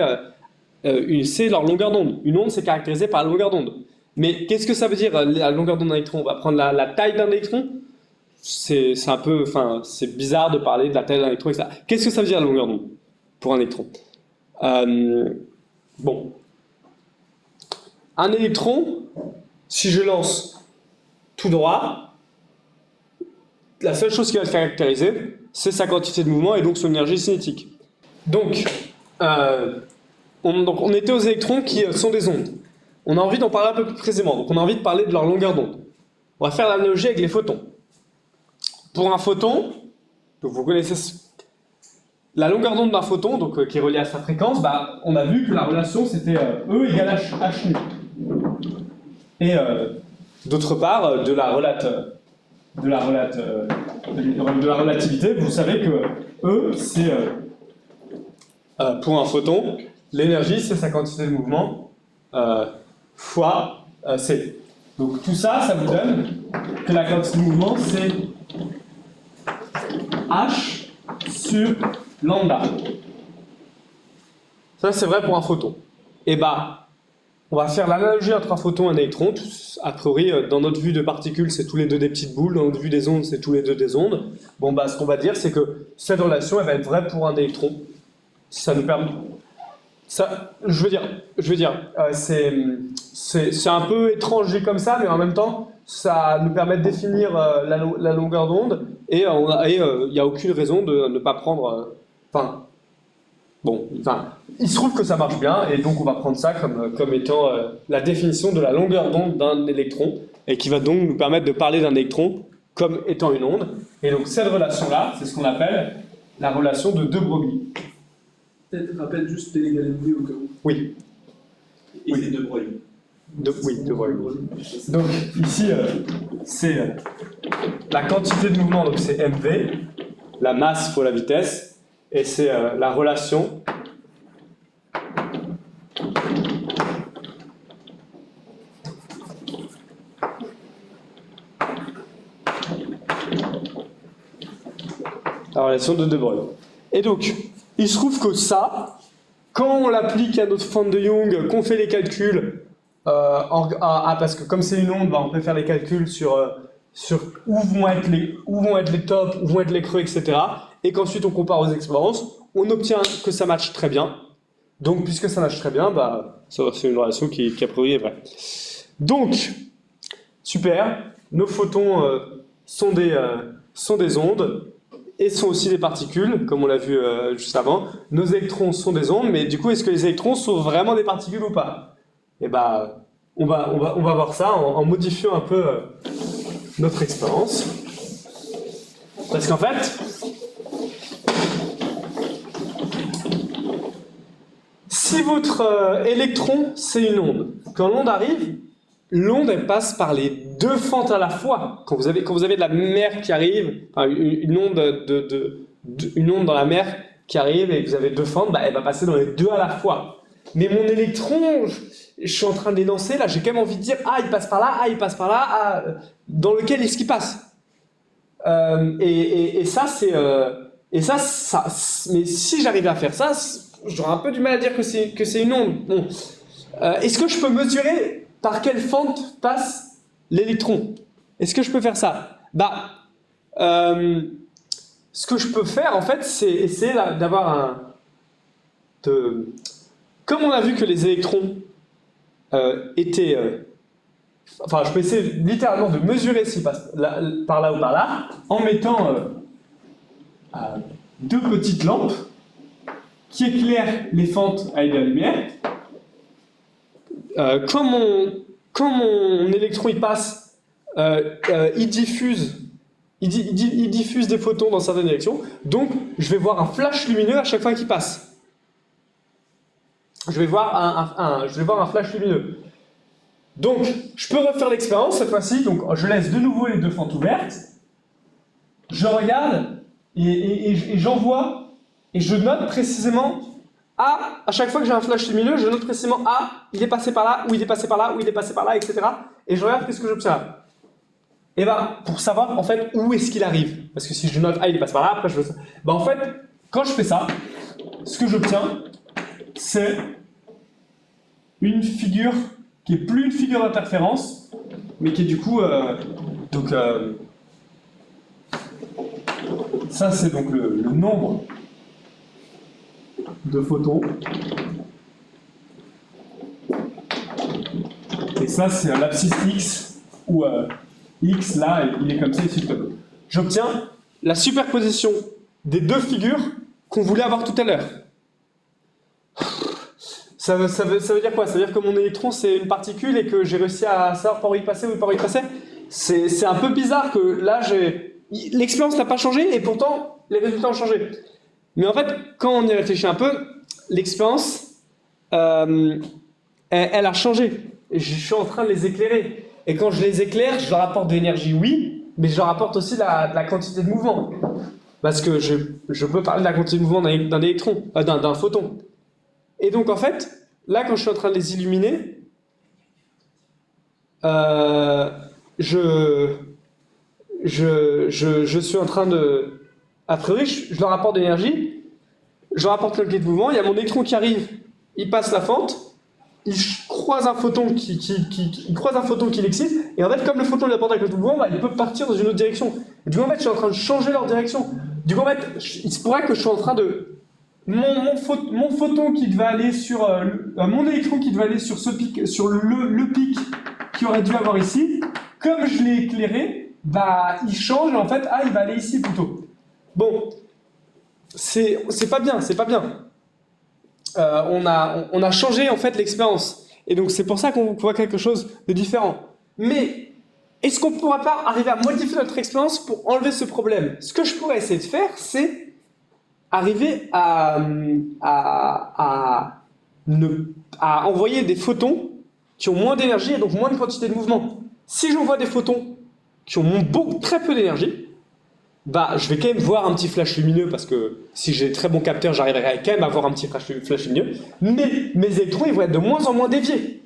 leur longueur d'onde. Une onde, c'est caractérisé par la longueur d'onde. Mais qu'est-ce que ça veut dire, la longueur d'onde d'un électron? On va prendre la taille d'un électron. C'est un peu, c'est bizarre de parler de la taille d'un électron, etc. Qu'est-ce que ça veut dire la longueur d'onde pour un électron? Bon. Un électron, si je lance tout droit, la seule chose qui va le caractériser, c'est sa quantité de mouvement et donc son énergie cinétique. Donc, on était aux électrons qui sont des ondes. On a envie d'en parler un peu plus précisément, donc on a envie de parler de leur longueur d'onde. On va faire l'analogie avec les photons. Pour un photon, donc vous connaissez la longueur d'onde d'un photon, donc qui est reliée à sa fréquence, on a vu que la relation c'était E égale h nu. Et d'autre part, de la relativité, vous savez que E, c'est pour un photon, l'énergie, c'est sa quantité de mouvement fois c. Donc tout ça, ça vous donne que la quantité de mouvement, c'est h sur lambda. Ça, c'est vrai pour un photon. Et on va faire l'analogie entre un photon et un électron. A priori, dans notre vue de particules, c'est tous les deux des petites boules. Dans notre vue des ondes, c'est tous les deux des ondes. Bon, ce qu'on va dire, c'est que cette relation, elle va être vraie pour un électron. Ça nous permet... je veux dire, c'est un peu étrange dit comme ça, mais en même temps, ça nous permet de définir la longueur d'onde, et il n'y a aucune raison de ne pas prendre... il se trouve que ça marche bien, et donc on va prendre ça comme étant la définition de la longueur d'onde d'un électron, et qui va donc nous permettre de parler d'un électron comme étant une onde. Et donc cette relation-là, c'est ce qu'on appelle la relation de De Broglie. Peut-être rappelle juste P égale MV au cas où. Oui. Et c'est De Broglie. Oui, De Broglie. Donc ici, c'est la quantité de mouvement, donc c'est mv, la masse fois la vitesse, et c'est la relation de De Broglie. Et donc, il se trouve que ça, quand on l'applique à notre forme de Young, qu'on fait les calculs, parce que comme c'est une onde, bah, on peut faire les calculs sur où vont être les tops, où vont être les creux, etc. Et qu'ensuite on compare aux expériences, on obtient que ça matche très bien. Donc puisque ça matche très bien, bah, c'est une relation qui a priori est vraie. Donc, super, nos photons sont des ondes et sont aussi des particules, comme on l'a vu juste avant. Nos électrons sont des ondes, mais du coup, est-ce que les électrons sont vraiment des particules ou pas? Et bah, on va voir ça en modifiant un peu notre expérience. Parce qu'en fait, si votre électron, c'est une onde, quand l'onde arrive, l'onde, elle passe par les deux fentes à la fois. Quand vous avez de la mer qui arrive, enfin, une onde dans la mer qui arrive et que vous avez deux fentes, bah, elle va passer dans les deux à la fois. Mais mon électron, je suis en train de l'élancer, là, j'ai quand même envie de dire, ah, il passe par là, ah, il passe par là, ah, dans lequel est-ce qu'il passe? Et ça, c'est... mais si j'arrivais à faire ça, j'aurais un peu du mal à dire que c'est une onde. Bon. Est-ce que je peux mesurer par quelle fente passe l'électron? Est-ce que je peux faire ça? Bah, ce que je peux faire, en fait, c'est essayer d'avoir Comme on a vu que les électrons étaient... Enfin, je peux essayer littéralement de mesurer s'ils passent par là ou par là, en mettant deux petites lampes qui éclairent les fentes avec de la lumière. Quand mon électron il passe, il diffuse des photons dans certaines directions, donc je vais voir un flash lumineux à chaque fois qu'il passe. Je vais voir un flash lumineux. Donc, je peux refaire l'expérience cette fois-ci, donc je laisse de nouveau les deux fentes ouvertes, je regarde et j'envoie et je note précisément à chaque fois que j'ai un flash lumineux, je note précisément il est passé par là, ou il est passé par là, ou il est passé par là, etc. Et je regarde qu'est-ce que j'obtiens. Et bah, pour savoir en fait où est-ce qu'il arrive. Parce que si je note il est passé par là, après je veux ça. Bah en fait, quand je fais ça, ce que j'obtiens, c'est une figure qui est plus une figure d'interférence, mais qui est du coup... ça c'est donc le nombre de photons. Et ça, c'est un l'abscisse X, où X, là, il est comme ça, ici, le tableau. J'obtiens la superposition des deux figures qu'on voulait avoir tout à l'heure. Ça veut dire quoi? Ça veut dire que mon électron, c'est une particule et que j'ai réussi à savoir par où il passait ou par où il passait? C'est un peu bizarre que là, l'expérience n'a pas changé et pourtant, les résultats ont changé. Mais en fait, quand on y réfléchit un peu, l'expérience, elle a changé. Je suis en train de les éclairer. Et quand je les éclaire, je leur apporte de l'énergie, oui, mais je leur apporte aussi de la quantité de mouvement. Parce que je peux parler de la quantité de mouvement d'un électron, d'un photon. Et donc, en fait, là, quand je suis en train de les illuminer, je suis en train de... A priori, je leur apporte de l'énergie, je leur apporte le quantité de mouvement, il y a mon électron qui arrive, il passe la fente, il croise un photon qui l'excite, et en fait, comme le photon lui apporte avec le mouvement, bah, il peut partir dans une autre direction. Et du coup, en fait, je suis en train de changer leur direction. Du coup, en fait, il se pourrait que je sois en train de... Mon photon qui devait aller sur... mon électron qui devait aller sur ce pic, sur le pic qu'il aurait dû avoir ici, comme je l'ai éclairé, bah, il change, et en fait, il va aller ici plutôt. Bon, c'est pas bien, c'est pas bien. On a changé en fait l'expérience. Et donc c'est pour ça qu'on voit quelque chose de différent. Mais est-ce qu'on ne pourra pas arriver à modifier notre expérience pour enlever ce problème? Ce que je pourrais essayer de faire, c'est arriver à envoyer des photons qui ont moins d'énergie et donc moins de quantité de mouvement. Si j'envoie des photons qui ont très peu d'énergie, bah, je vais quand même voir un petit flash lumineux parce que si j'ai très bon capteur, j'arriverai quand même à voir un petit flash lumineux. Mais mes électrons, ils vont être de moins en moins déviés.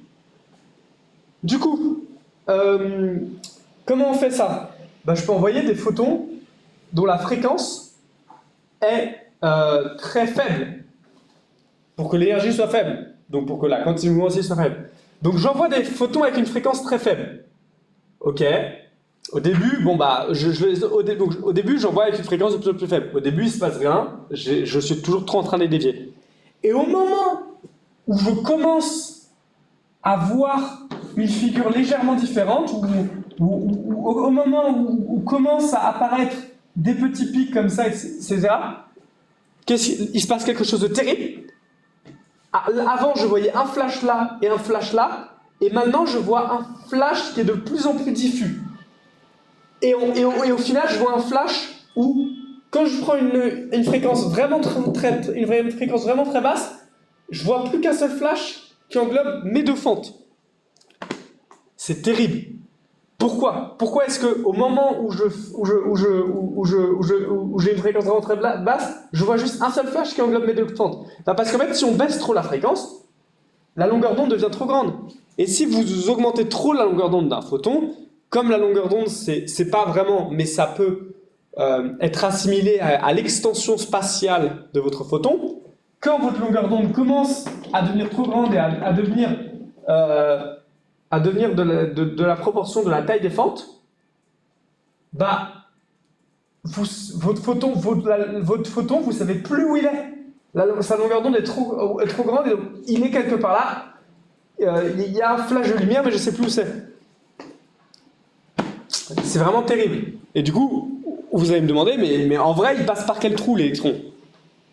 Du coup, comment on fait ça? Bah, je peux envoyer des photons dont la fréquence est très faible. pour que l'énergie soit faible, donc pour que la quantité de mouvement aussi soit faible. Donc j'envoie des photons avec une fréquence très faible. Ok. Au début, bon bah, au début, j'envoie avec une fréquence de plus en plus faible. Au début, il se passe rien. Je suis toujours trop en train de les dévier. Et au moment où je commence à voir une figure légèrement différente, au moment où commencent à apparaître des petits pics comme ça, etc., il se passe quelque chose de terrible. Avant, je voyais un flash là et un flash là, et maintenant, je vois un flash qui est de plus en plus diffus. Et au final, je vois un flash où, quand je prends une fréquence vraiment très basse, je vois plus qu'un seul flash qui englobe mes deux fentes. C'est terrible. Pourquoi? Pourquoi est-ce qu'au moment où j'ai une fréquence vraiment très basse, je vois juste un seul flash qui englobe mes deux fentes? Parce qu'en fait, si on baisse trop la fréquence, la longueur d'onde devient trop grande. Et si vous augmentez trop la longueur d'onde d'un photon, comme la longueur d'onde, c'est pas vraiment, mais ça peut être assimilé à l'extension spatiale de votre photon, quand votre longueur d'onde commence à devenir trop grande et à devenir de la proportion de la taille des fentes, bah, votre photon, vous savez plus où il est. Sa longueur d'onde est trop grande et donc il est quelque part là. Il y a un flash de lumière, mais je ne sais plus où c'est. C'est vraiment terrible. Et du coup, vous allez me demander, mais en vrai, il passe par quel trou l'électron?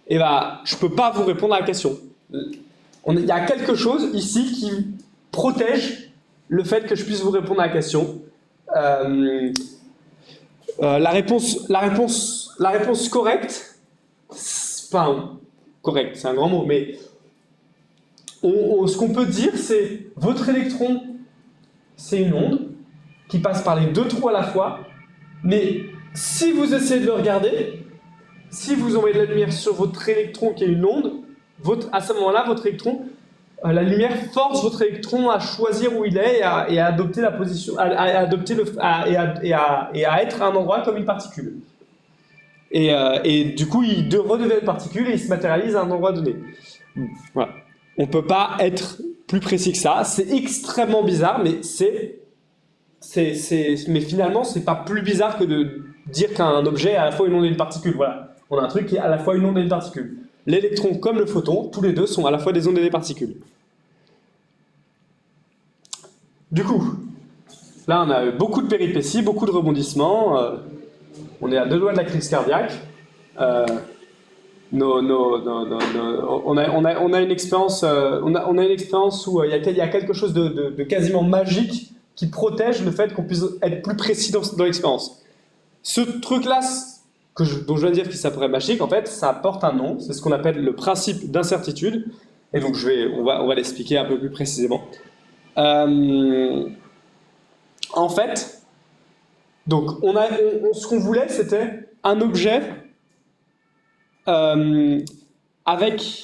Eh bien, je ne peux pas vous répondre à la question. Il y a quelque chose ici qui protège le fait que je puisse vous répondre à la question. La réponse correcte, enfin, correcte, c'est un grand mot, mais ce qu'on peut dire, c'est votre électron, c'est une onde qui passe par les deux trous à la fois, mais si vous essayez de le regarder, si vous envoyez de la lumière sur votre électron qui est une onde, à ce moment-là, votre électron, la lumière force votre électron à choisir où il est et à adopter la position, et à être à un endroit comme une particule. Et du coup, il redevient une particule et il se matérialise à un endroit donné. Voilà. On ne peut pas être plus précis que ça. C'est extrêmement bizarre, mais mais finalement, c'est pas plus bizarre que de dire qu'un objet est à la fois une onde et une particule. Voilà. On a un truc qui est à la fois une onde et une particule. L'électron comme le photon, tous les deux sont à la fois des ondes et des particules. Du coup, là on a beaucoup de péripéties, beaucoup de rebondissements. On est à deux doigts de la crise cardiaque. On a une expérience, où il y a quelque chose de quasiment magique qui protège le fait qu'on puisse être plus précis dans l'expérience. Ce truc-là, dont je viens de dire qu'il s'appellerait magique, en fait, ça porte un nom. C'est ce qu'on appelle le principe d'incertitude. Et donc, on va l'expliquer un peu plus précisément. En fait, donc, ce qu'on voulait, c'était un objet avec...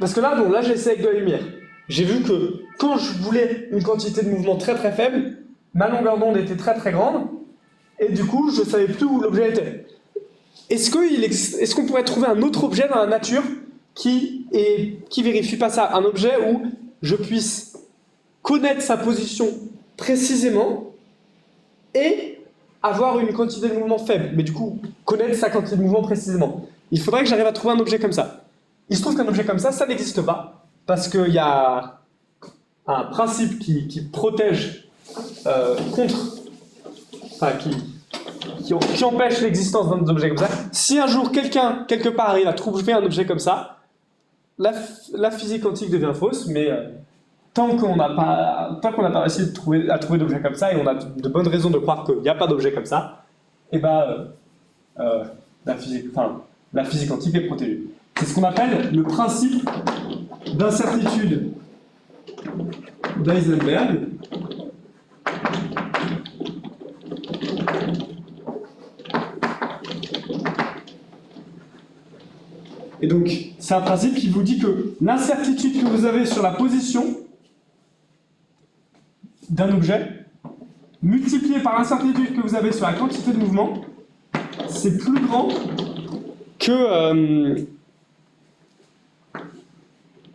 parce que là, bon, là, j'ai essayé avec de la lumière. J'ai vu que quand je voulais une quantité de mouvement très très faible, ma longueur d'onde était très très grande, et du coup, je ne savais plus où l'objet était. Est-ce qu'on pourrait trouver un autre objet dans la nature qui vérifie pas ça? Un objet où je puisse connaître sa position précisément et avoir une quantité de mouvement faible, mais du coup, connaître sa quantité de mouvement précisément. Il faudrait que j'arrive à trouver un objet comme ça. Il se trouve qu'un objet comme ça n'existe pas, parce qu'il y a un principe qui protège qui empêche l'existence d'un objet comme ça. Si un jour quelqu'un, quelque part, arrive à trouver un objet comme ça, la physique quantique devient fausse, mais tant qu'on n'a pas réussi à trouver d'objet comme ça, et on a de bonnes raisons de croire qu'il n'y a pas d'objet comme ça, et ben la physique quantique est protégée. C'est ce qu'on appelle le principe d'incertitude d'Heisenberg. Et donc, c'est un principe qui vous dit que l'incertitude que vous avez sur la position d'un objet, multiplié par l'incertitude que vous avez sur la quantité de mouvement, c'est plus grand que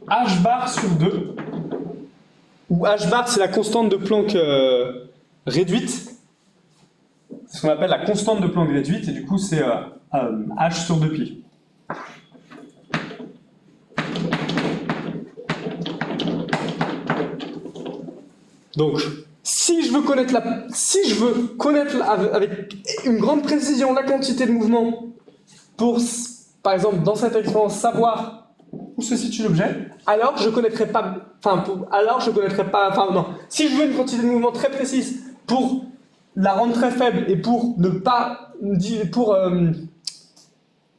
h bar sur 2, où h bar c'est la constante de Planck réduite, c'est ce qu'on appelle la constante de Planck réduite, et du coup c'est h sur 2 pi. Donc, si je veux connaître avec une grande précision la quantité de mouvement pour, par exemple, dans cette expérience, savoir où se situe l'objet, alors je connaîtrai pas, non. Si je veux une quantité de mouvement très précise pour la rendre très faible et pour ne pas,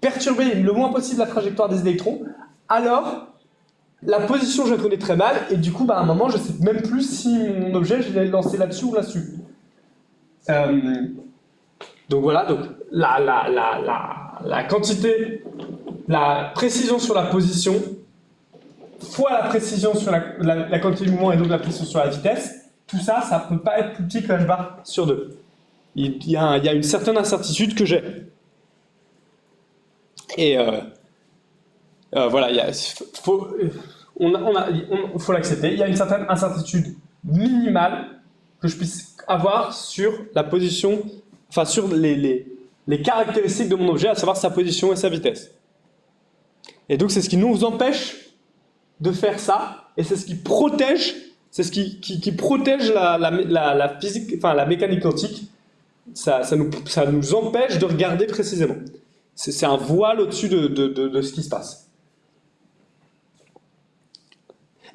perturber le moins possible la trajectoire des électrons, alors la position, je la connais très mal, et du coup, à un moment, je ne sais même plus si mon objet, je vais le lancer là-dessus ou là-dessus. Donc voilà, donc la quantité, la précision sur la position, fois la précision sur la quantité de mouvement et donc la précision sur la vitesse, tout ça, ça ne peut pas être plus petit que h bar sur 2. Il y a une certaine incertitude que j'ai. Et voilà, il faut l'accepter. Il y a une certaine incertitude minimale que je puisse avoir sur la position, enfin sur les caractéristiques de mon objet, à savoir sa position et sa vitesse. Et donc c'est ce qui nous empêche de faire ça, et c'est ce qui protège, qui protège la physique, enfin la mécanique quantique. Ça nous empêche de regarder précisément. C'est un voile au-dessus de ce qui se passe.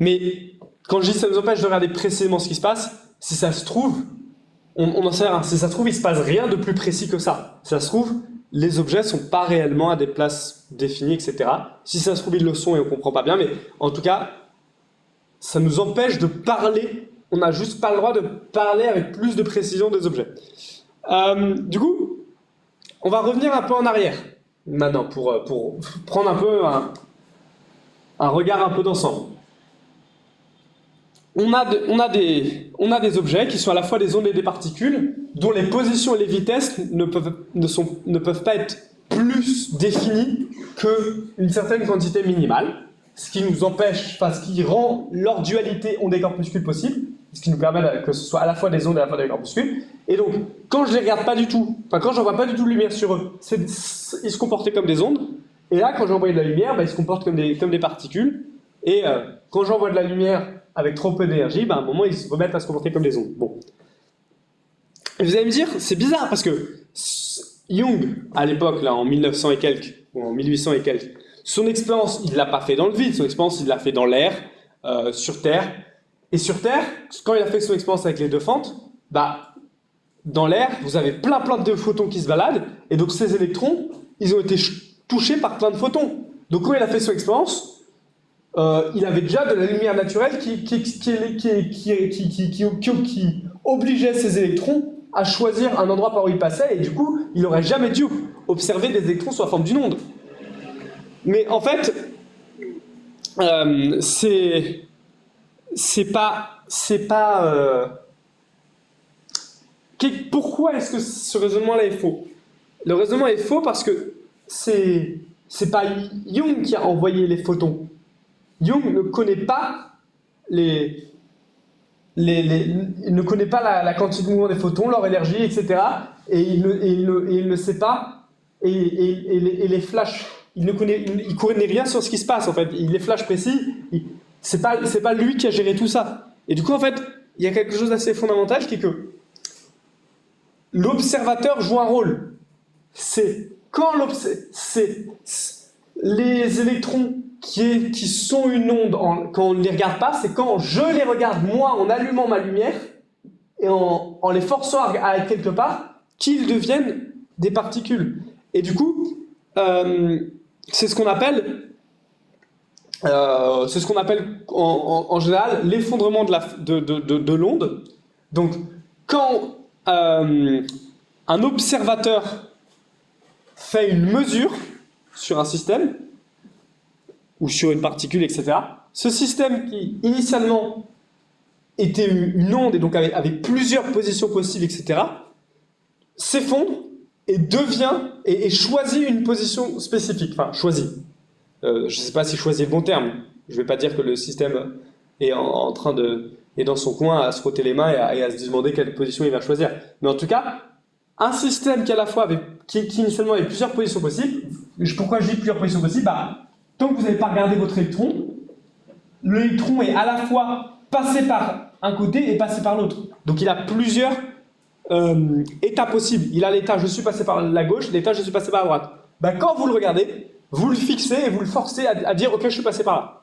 Mais quand je dis ça nous empêche de regarder précisément ce qui se passe, si ça se trouve, on n'en sait rien. Si ça se trouve, il ne se passe rien de plus précis que ça. Si ça se trouve, les objets ne sont pas réellement à des places définies, etc. Si ça se trouve, ils le sont et on ne comprend pas bien, mais en tout cas, ça nous empêche de parler. On n'a juste pas le droit de parler avec plus de précision des objets. Du coup, on va revenir un peu en arrière, maintenant, pour prendre un peu un regard un peu d'ensemble. On a des objets qui sont à la fois des ondes et des particules, dont les positions et les vitesses ne peuvent pas être plus définies qu'une certaine quantité minimale, ce qui nous empêche, enfin, ce qui rend leur dualité ondes et corpuscules possible, ce qui nous permet que ce soit à la fois des ondes et à la fois des corpuscules. Et donc, quand je les regarde pas du tout, enfin quand j'envoie pas du tout de lumière sur eux, ils se comportaient comme des ondes. Et là, quand j'envoie de la lumière, ils se comportent comme des particules. Et quand j'envoie de la lumière avec trop peu d'énergie, à un moment, ils se remettent à se comporter comme des ondes. Bon. Et vous allez me dire, c'est bizarre, parce que Young, à l'époque, là, en 1900 et quelques, ou en 1800 et quelques, son expérience, il ne l'a pas fait dans le vide, son expérience, il l'a fait dans l'air, sur Terre. Et sur Terre, quand il a fait son expérience avec les deux fentes, dans l'air, vous avez plein de photons qui se baladent, et donc ces électrons, ils ont été touchés par plein de photons. Donc quand il a fait son expérience, il avait déjà de la lumière naturelle qui obligeait ces électrons à choisir un endroit par où ils passaient, et du coup, il n'aurait jamais dû observer des électrons sous la forme d'une onde. Mais en fait, pourquoi est-ce que ce raisonnement-là est faux? Le raisonnement est faux parce que c'est pas Young qui a envoyé les photons. Young ne connaît pas il ne connaît pas la quantité de mouvement des photons, leur énergie, etc. Et il ne sait pas, et les flashs, il connaît rien sur ce qui se passe en fait. Il les flash précis, c'est pas lui qui a géré tout ça. Et du coup en fait, il y a quelque chose d'assez fondamental qui est que l'observateur joue un rôle. C'est quand les électrons qui sont une onde, quand on ne les regarde pas, c'est quand je les regarde, moi, en allumant ma lumière, et en les forçant à être quelque part, qu'ils deviennent des particules. Et du coup, c'est ce qu'on appelle en général l'effondrement de l'onde. Donc, quand un observateur fait une mesure sur un système, ou sur une particule, etc. Ce système qui, initialement, était une onde, et donc avec plusieurs positions possibles, etc., s'effondre et choisit une position spécifique. Enfin, choisit. Je ne sais pas si choisit le bon terme. je vais pas dire que le système est en train est dans son coin à se frotter les mains et à se demander quelle position il va choisir. Mais en tout cas, un système qui à la fois qui initialement avait plusieurs positions possibles, pourquoi je dis plusieurs positions possibles? Tant que vous n'avez pas regardé votre électron, l'électron est à la fois passé par un côté et passé par l'autre. Donc il a plusieurs états possibles. Il a l'état je suis passé par la gauche, l'état je suis passé par la droite. Quand vous le regardez, vous le fixez et vous le forcez à dire ok je suis passé par là.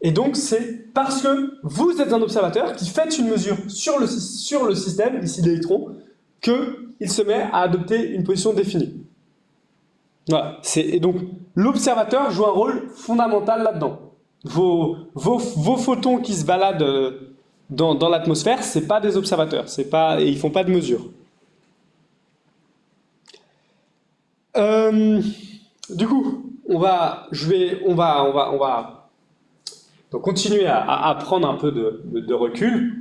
Et donc c'est parce que vous êtes un observateur qui fait une mesure sur le système, ici l'électron, qu'il se met à adopter une position définie. Voilà. Et donc l'observateur joue un rôle fondamental là-dedans. Vos photons qui se baladent dans l'atmosphère, c'est pas des observateurs, et ils font pas de mesures. Du coup, on va donc continuer à prendre un peu de recul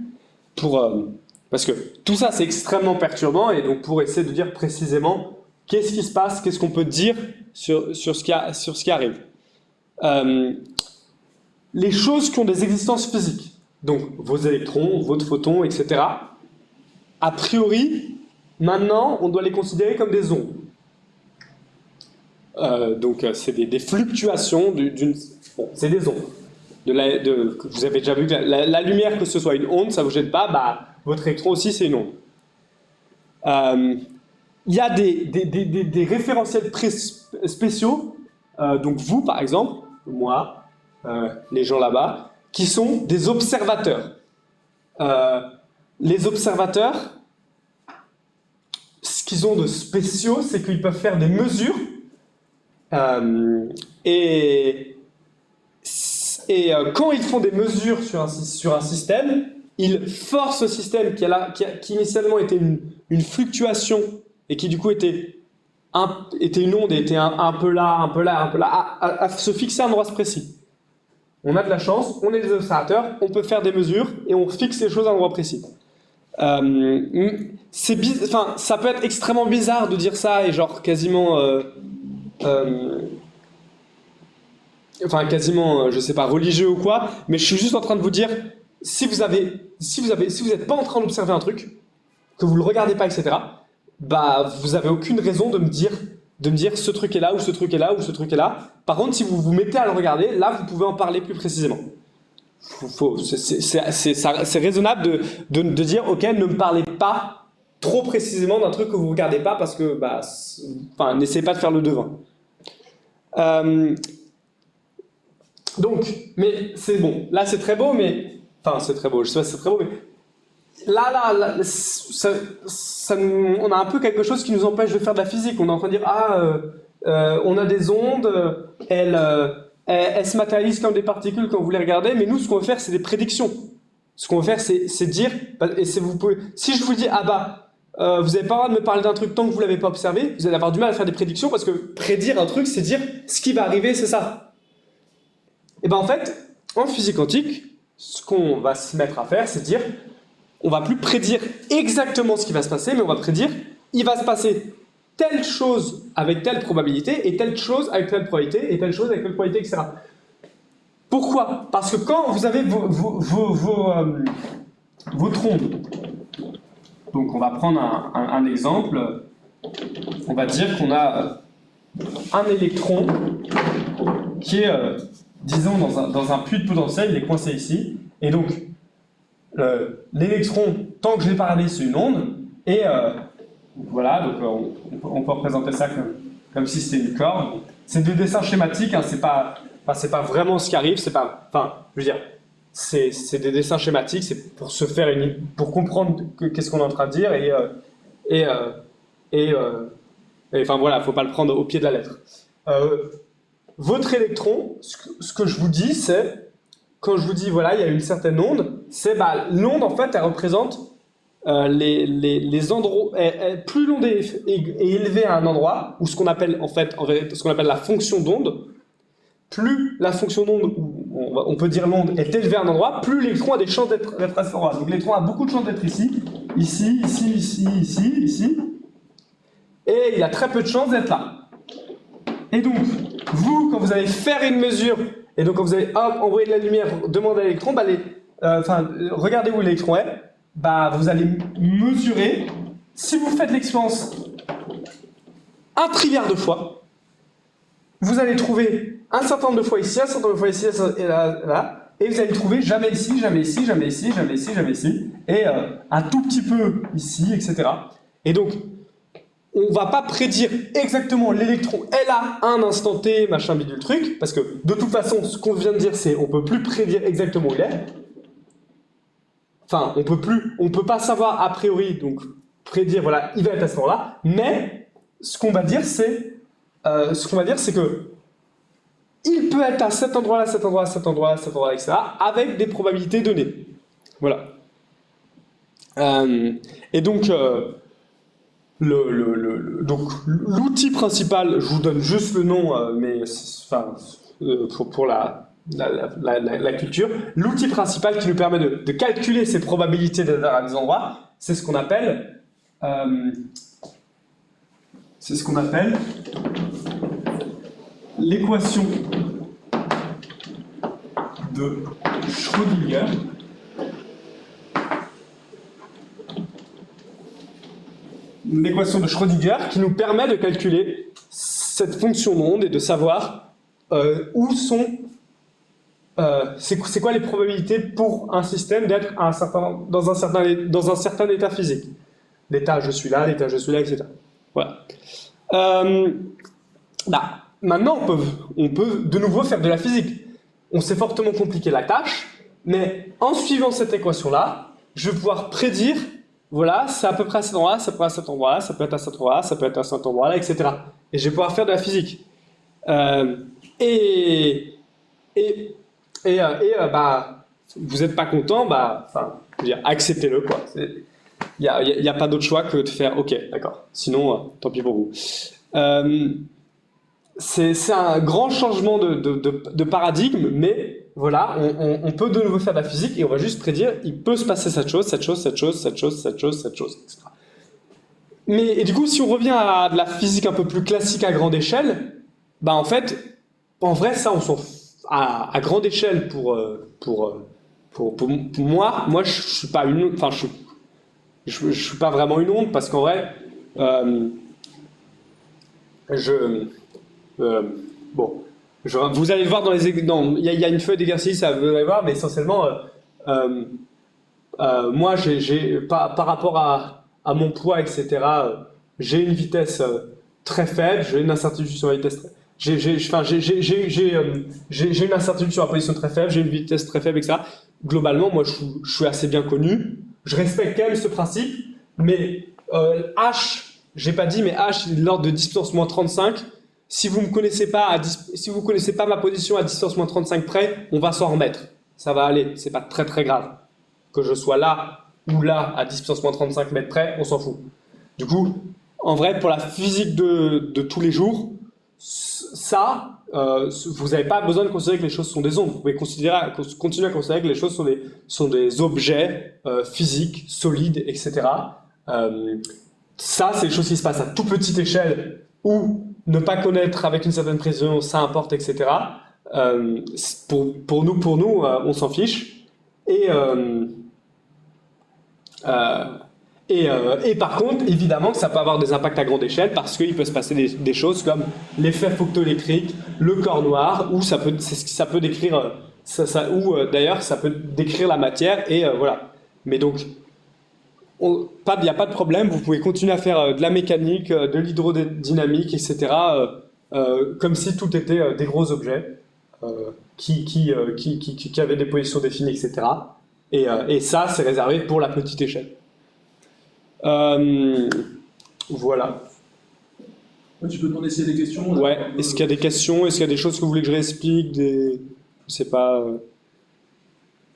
parce que tout ça c'est extrêmement perturbant et donc pour essayer de dire précisément qu'est-ce qui se passe, qu'est-ce qu'on peut dire sur ce qui arrive. Les choses qui ont des existences physiques, donc vos électrons, votre photon, etc. A priori, maintenant, on doit les considérer comme des ondes. Donc c'est des fluctuations bon, c'est des ondes. Vous avez déjà vu que la lumière, que ce soit une onde, ça ne vous gêne pas, votre électron aussi c'est une onde. Il y a des référentiels spéciaux, donc vous par exemple, moi, les gens là-bas, qui sont des observateurs. Les observateurs, ce qu'ils ont de spéciaux, c'est qu'ils peuvent faire des mesures et quand ils font des mesures sur un système, ils forcent ce système qui initialement était une fluctuation et qui du coup était une onde et était un peu là, un peu là, un peu là, à se fixer à un endroit précis. On a de la chance, on est des observateurs, on peut faire des mesures et on fixe les choses à un endroit précis. Ça peut être extrêmement bizarre de dire ça et genre quasiment je sais pas, religieux ou quoi, mais je suis juste en train de vous dire, si vous n'êtes pas en train d'observer un truc, que vous le regardez pas, etc., vous avez aucune raison de me dire ce truc est là, ou ce truc est là, ou ce truc est là. Par contre, si vous vous mettez à le regarder, là, vous pouvez en parler plus précisément. C'est raisonnable de dire, ok, ne me parlez pas trop précisément d'un truc que vous regardez pas, parce que, n'essayez pas de faire le devin. Donc, mais c'est bon. Là, c'est très beau, mais... Enfin, c'est très beau. Je sais pas si c'est très beau, mais... Là, on a un peu quelque chose qui nous empêche de faire de la physique. On est en train de dire, on a des ondes, elles se matérialisent comme des particules quand vous les regardez, mais nous, ce qu'on veut faire, c'est des prédictions. Ce qu'on veut faire, c'est dire... Et si je vous dis, vous n'avez pas le droit de me parler d'un truc tant que vous ne l'avez pas observé, vous allez avoir du mal à faire des prédictions, parce que prédire un truc, c'est dire ce qui va arriver, c'est ça. Et en fait, en physique quantique, ce qu'on va se mettre à faire, c'est dire, on va plus prédire exactement ce qui va se passer, mais on va prédire, il va se passer telle chose avec telle probabilité, et telle chose avec telle probabilité, et telle chose avec telle probabilité, etc. Pourquoi? Parce que quand vous avez votre onde, donc on va prendre un exemple, on va dire qu'on a un électron qui est... disons dans un puits de potentiel, il est coincé ici, et donc l'électron, tant que je l'ai pas regardé, c'est une onde, et voilà, donc on peut représenter ça comme si c'était une corde. C'est des dessins schématiques, hein, c'est pas vraiment ce qui arrive, c'est des dessins schématiques, c'est pour se faire pour comprendre qu'est-ce qu'on est en train de dire, enfin voilà, faut pas le prendre au pied de la lettre. Votre électron, ce que je vous dis, c'est, quand je vous dis, voilà, il y a une certaine onde, c'est, l'onde, en fait, elle représente les endroits, plus l'onde est élevée à un endroit, ou ce qu'on appelle, ce qu'on appelle la fonction d'onde, plus la fonction d'onde, on peut dire l'onde, est élevée à un endroit, plus l'électron a des chances d'être à cet endroit. Donc l'électron a beaucoup de chances d'être ici, ici, et il a très peu de chances d'être là. Et donc, vous, quand vous allez faire une mesure Et donc, quand vous allez envoyer de la lumière, demander à l'électron, regardez où l'électron est, vous allez mesurer. Si vous faites l'expérience 1 trilliard de fois, vous allez trouver un certain nombre de fois ici, un certain nombre de fois ici, et là, et vous allez trouver jamais ici, jamais ici, jamais ici, jamais ici, jamais ici, et un tout petit peu ici, etc. Et donc, on va pas prédire exactement l'électron est là à un instant T, machin bidule truc, parce que de toute façon, ce qu'on vient de dire, c'est on peut plus prédire exactement où il est. Enfin, on peut pas savoir a priori, donc prédire, voilà, il va être à ce moment-là, mais ce qu'on va dire, c'est que il peut être à cet endroit-là, cet endroit-là, cet endroit-là, cet endroit-là, etc., avec des probabilités données. Voilà. Et donc, donc l'outil principal, je vous donne juste le nom, pour la culture, l'outil principal qui nous permet de calculer ces probabilités d'être à des endroits, c'est ce qu'on appelle l'équation de Schrödinger. L'équation de Schrödinger qui nous permet de calculer cette fonction d'onde et de savoir où sont c'est quoi les probabilités pour un système d'être dans un certain état physique. L'état je suis là, etc. Voilà. Maintenant, on peut de nouveau faire de la physique. On s'est fortement compliqué la tâche, mais en suivant cette équation-là, je vais pouvoir prédire, voilà, c'est à peu près à cet endroit, ça peut être à cet endroit, ça peut être à cet endroit, ça peut être à cet endroit-là, etc. Et je vais pouvoir faire de la physique. Euh, et, et, vous n'êtes pas content, je veux dire, acceptez-le, quoi. Il n'y a pas d'autre choix que de faire, ok, d'accord. Sinon, tant pis pour vous. C'est un grand changement de paradigme, mais voilà, on peut de nouveau faire de la physique et on va juste prédire, il peut se passer cette chose, cette chose, cette chose, cette chose, cette chose, cette chose, etc. Mais et du coup, si on revient à de la physique un peu plus classique à grande échelle, en fait, en vrai, ça, on s'en à grande échelle pour moi, je suis pas je suis pas vraiment une onde parce qu'en vrai, euh, je Euh, bon, vous allez le voir dans il y a une feuille d'exercice, vous allez voir, mais essentiellement, moi, par rapport à mon poids, etc., j'ai une vitesse très faible, j'ai une incertitude sur la vitesse. J'ai une incertitude sur la position très faible, j'ai une vitesse très faible, etc. Globalement, moi, je suis assez bien connu. Je respecte quand même ce principe, mais j'ai pas dit, mais H, il est de l'ordre de 10 puissance moins 35. Si vous me connaissez pas si vous connaissez pas ma position à 10 puissance moins 35 près, on va s'en remettre. Ça va aller, c'est pas très très grave. Que je sois là ou là à 10 puissance moins 35 mètres près, on s'en fout. Du coup, en vrai, pour la physique de tous les jours, vous n'avez pas besoin de considérer que les choses sont des ondes. Vous pouvez continuer à considérer que les choses sont des objets physiques, solides, etc. Ça, c'est des choses qui se passent à toute petite échelle ou ne pas connaître avec une certaine précision, ça importe, etc. Pour nous, on s'en fiche. Et, euh, et par contre, évidemment que ça peut avoir des impacts à grande échelle parce qu'il peut se passer des choses comme l'effet photoélectrique, le corps noir, ou ça peut décrire, d'ailleurs ça peut décrire la matière, et voilà. Mais donc, il n'y a pas de problème, vous pouvez continuer à faire de la mécanique, de l'hydrodynamique, etc., comme si tout était des gros objets qui avaient des positions définies, etc. Et ça, c'est réservé pour la petite échelle. Euh, voilà. Tu peux demander s'il y a des questions. Ouais. Est-ce qu'il y a des questions? Est-ce qu'il y a des choses que vous voulez que je réexplique? Je sais pas.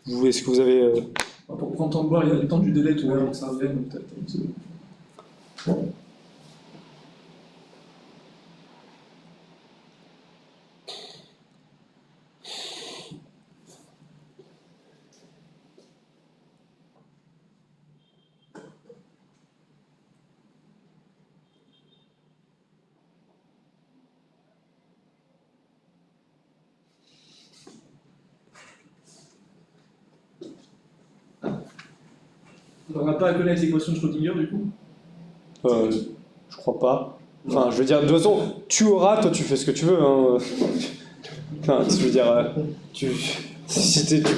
Est-ce que vous avez. Pour prendre le temps de boire, il y a le temps du délai tout à l'heure, ça revienne peut-être. Bon. On n'a pas à connaître l'équation de Schrödinger du coup? Je crois pas. Enfin, je veux dire, de toute façon, tu auras, toi tu fais ce que tu veux. Hein. Enfin, je veux dire, tu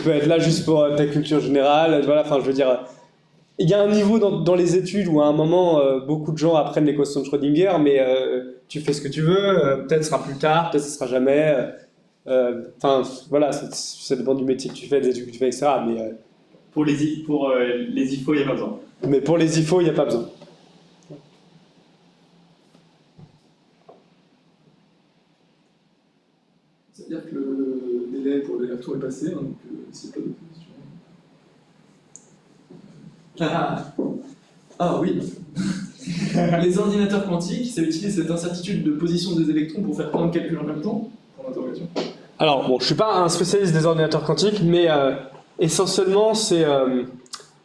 peux être là juste pour ta culture générale. Voilà, enfin, je veux dire, il y a un niveau dans les études où à un moment, beaucoup de gens apprennent l'équation de Schrödinger, mais tu fais ce que tu veux. Peut-être ce sera plus tard, peut-être ce sera jamais. Enfin, voilà, ça dépend du métier que tu fais, des études que tu fais, etc. Mais, pour les IFO, il n'y a pas besoin. Mais pour les IFO, il n'y a pas besoin. C'est-à-dire que le délai pour l'aller-retour est passé, hein, donc s'il n'y a pas d'autres questions. Ah oui. Les ordinateurs quantiques, ça utilise cette incertitude de position des électrons pour faire plein de calculs en même temps? Alors, bon, je ne suis pas un spécialiste des ordinateurs quantiques, mais essentiellement, c'est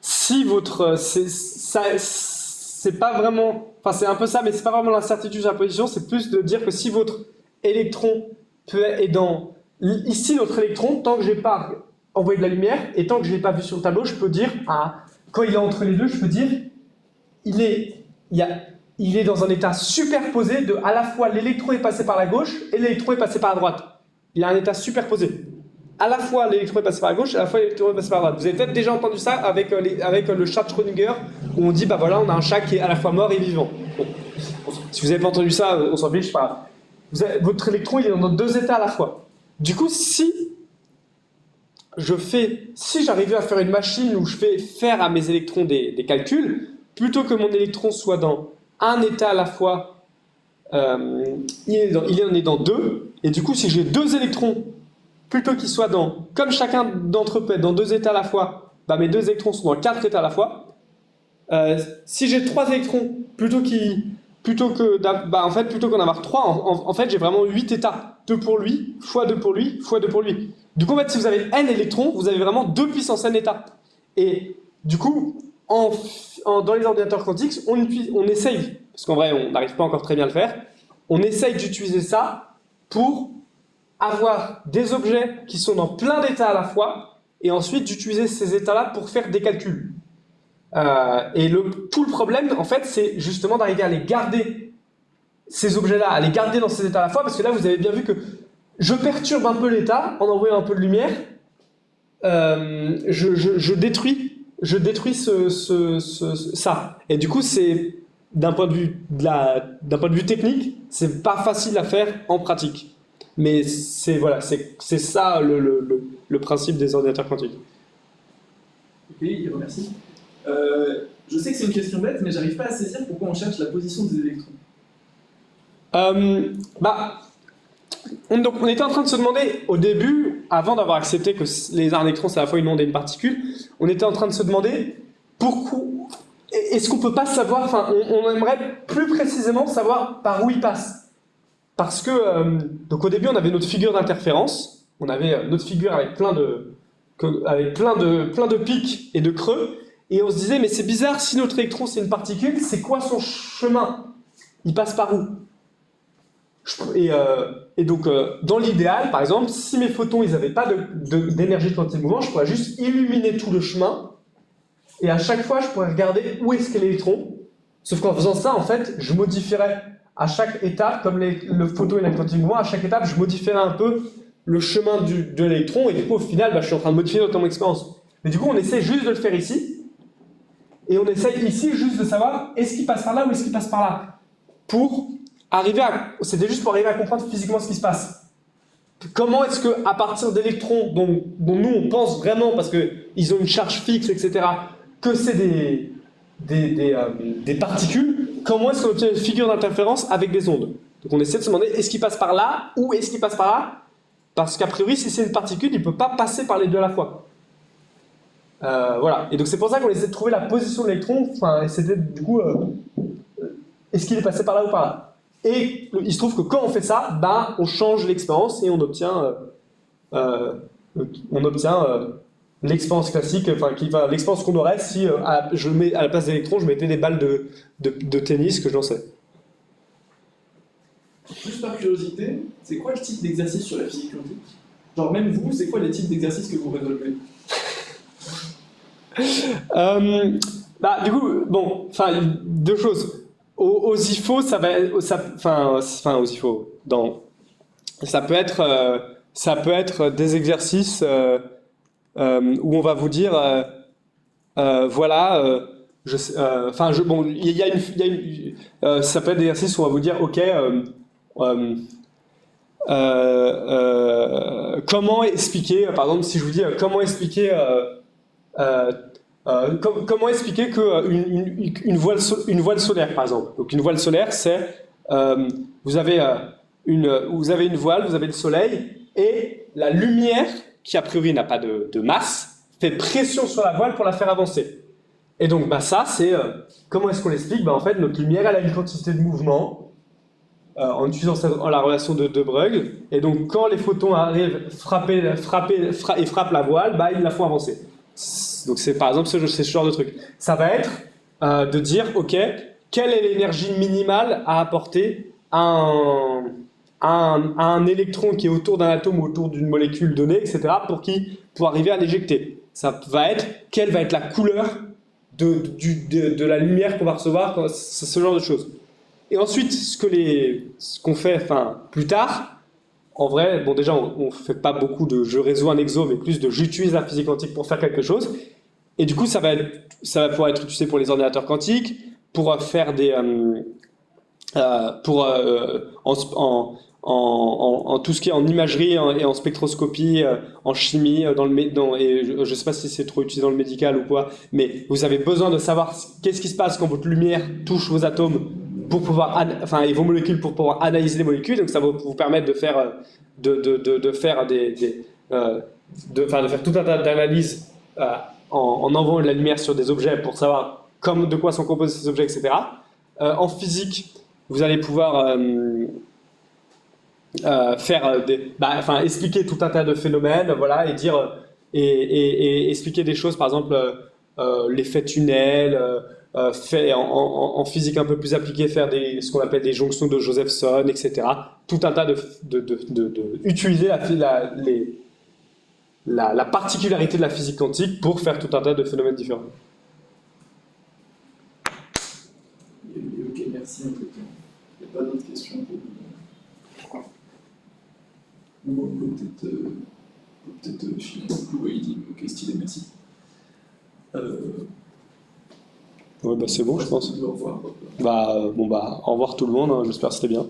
si votre... c'est pas vraiment... Enfin, c'est un peu ça, mais c'est pas vraiment l'incertitude de la position, c'est plus de dire que si votre électron est dans... Ici, notre électron, tant que je n'ai pas envoyé de la lumière, et tant que je ne l'ai pas vu sur le tableau, je peux dire, quand il est entre les deux, je peux dire, il est dans un état superposé de à la fois l'électron est passé par la gauche et l'électron est passé par la droite. Il a un état superposé. À la fois l'électron est passé par la gauche et à la fois l'électron est passé par la droite. Vous avez peut-être déjà entendu ça avec le chat de Schrödinger, où on dit, bah voilà, on a un chat qui est à la fois mort et vivant. Bon. Si vous n'avez pas entendu ça, on s'en fiche, pas grave. Votre électron, il est dans deux états à la fois. Du coup, si j'arrivais à faire une machine où je fais faire à mes électrons des calculs, plutôt que mon électron soit dans un état à la fois, il en est dans deux, et du coup, si j'ai deux électrons, plutôt qu'ils soient comme chacun d'entre eux peut être dans deux états à la fois, bah mes deux électrons sont dans quatre états à la fois. Si j'ai trois électrons, plutôt qu'en avoir trois, en fait, j'ai vraiment 8 états. 2 pour lui, fois 2 pour lui, fois 2 pour lui. Du coup, en fait, si vous avez n électrons, vous avez vraiment 2 puissance n états. Et du coup, dans les ordinateurs quantiques, on essaye, parce qu'en vrai, on n'arrive pas encore très bien à le faire, on essaye d'utiliser ça pour avoir des objets qui sont dans plein d'états à la fois, et ensuite d'utiliser ces états-là pour faire des calculs. Et tout le problème, en fait, c'est justement d'arriver à les garder, ces objets-là, à les garder dans ces états à la fois, parce que là, vous avez bien vu que je perturbe un peu l'état en envoyant un peu de lumière, je détruis ça. Et du coup, c'est d'un point de vue technique, c'est pas facile à faire en pratique. Mais c'est ça le principe des ordinateurs quantiques. Ok, merci. Je sais que c'est une question bête, mais j'arrive pas à saisir pourquoi on cherche la position des électrons. Donc on était en train de se demander, au début, avant d'avoir accepté que les électrons c'est à la fois une onde et une particule, on était en train de se demander pourquoi, est-ce qu'on peut pas savoir, enfin on aimerait plus précisément savoir par où ils passent. Parce que, donc au début on avait notre figure d'interférence, on avait notre figure avec plein de pics et de creux, et on se disait mais c'est bizarre, si notre électron c'est une particule, c'est quoi son chemin? Il passe par où? Et donc, dans l'idéal, par exemple, si mes photons ils n'avaient pas d'énergie de quantité de mouvement, je pourrais juste illuminer tout le chemin, et à chaque fois, je pourrais regarder où est-ce qu'est l'électron. Sauf qu'en faisant ça, en fait, je modifierais à chaque étape, comme le photon et la quantité de mouvement, à chaque étape, je modifierais un peu le chemin de l'électron, et du coup, au final, je suis en train de modifier notre expérience. Mais du coup, on essaie juste de le faire ici, et on essaye ici juste de savoir est-ce qu'il passe par là ou est-ce qu'il passe par là. C'était juste pour arriver à comprendre physiquement ce qui se passe. Comment est-ce qu'à partir d'électrons dont nous on pense vraiment, parce qu'ils ont une charge fixe, etc., que c'est des particules, comment est-ce qu'on obtient une figure d'interférence avec des ondes? Donc on essaie de se demander est-ce qu'il passe par là ou est-ce qu'il passe par là? Parce qu'a priori, si c'est une particule, il ne peut pas passer par les deux à la fois. Voilà. Et donc c'est pour ça qu'on essaie de trouver la position de l'électron. Enfin, et c'était du coup, est-ce qu'il est passé par là ou par là? Et il se trouve que quand on fait ça, on change l'expérience et on obtient l'expérience classique, l'expérience qu'on aurait si à la place d'électrons, je mettais des balles de tennis que je lançais. Juste par curiosité, c'est quoi le type d'exercice sur la physique quantique? Genre même vous, c'est quoi les types d'exercices que vous résolvez? Bah, du coup, bon, enfin, deux choses. Aux IFO, ça va, enfin, aux IFO, ça peut être des exercices où on va vous dire, voilà, bon, ça peut être des exercices où on va vous dire, ok, euh, comment expliquer, par exemple, si je vous dis euh, comment expliquer que une voile solaire, par exemple. Donc une voile solaire, c'est euh, vous avez vous avez une voile, vous avez le soleil et la lumière qui a priori n'a pas de masse fait pression sur la voile pour la faire avancer. Et donc bah ça c'est comment est-ce qu'on l'explique? Bah en fait notre lumière elle a une quantité de mouvement en utilisant la relation de Broglie. Et donc, quand les photons arrivent et frappent la voile, bah, ils la font avancer. Donc, c'est par exemple ce genre de truc. Ça va être de dire, OK, quelle est l'énergie minimale à apporter à un électron qui est autour d'un atome ou autour d'une molécule donnée, etc., pour arriver à l'éjecter. Ça va être, quelle va être la couleur de la lumière qu'on va recevoir, ce genre de choses. Et ensuite, ce qu'on fait plus tard, en vrai, bon déjà on ne fait pas beaucoup de je résous un exo, mais plus de j'utilise la physique quantique pour faire quelque chose. Et du coup, ça va pouvoir être utilisé pour les ordinateurs quantiques, pour faire pour en tout ce qui est en imagerie et en spectroscopie, en chimie, et je ne sais pas si c'est trop utilisé dans le médical ou quoi, mais vous avez besoin de savoir qu'est-ce qui se passe quand votre lumière touche vos atomes pour pouvoir, et vos molécules pour pouvoir analyser les molécules. Donc ça va vous permettre de faire, de faire de faire tout un tas d'analyses en envoyant de la lumière sur des objets pour savoir de quoi sont composés ces objets, etc. En physique, vous allez pouvoir expliquer tout un tas de phénomènes, voilà, et dire et expliquer des choses, par exemple l'effet tunnel, en physique un peu plus appliquée, faire ce qu'on appelle des jonctions de Josephson, etc. Tout un tas utiliser la particularité de la physique quantique pour faire tout un tas de phénomènes différents. Ok, merci. Il n'y a pas d'autres questions pour vous. On peut peut-être finir le waiting. Ok, stylé, merci. Ouais, bah c'est bon, je pense. Au revoir. Au revoir tout le monde, hein, j'espère que c'était bien.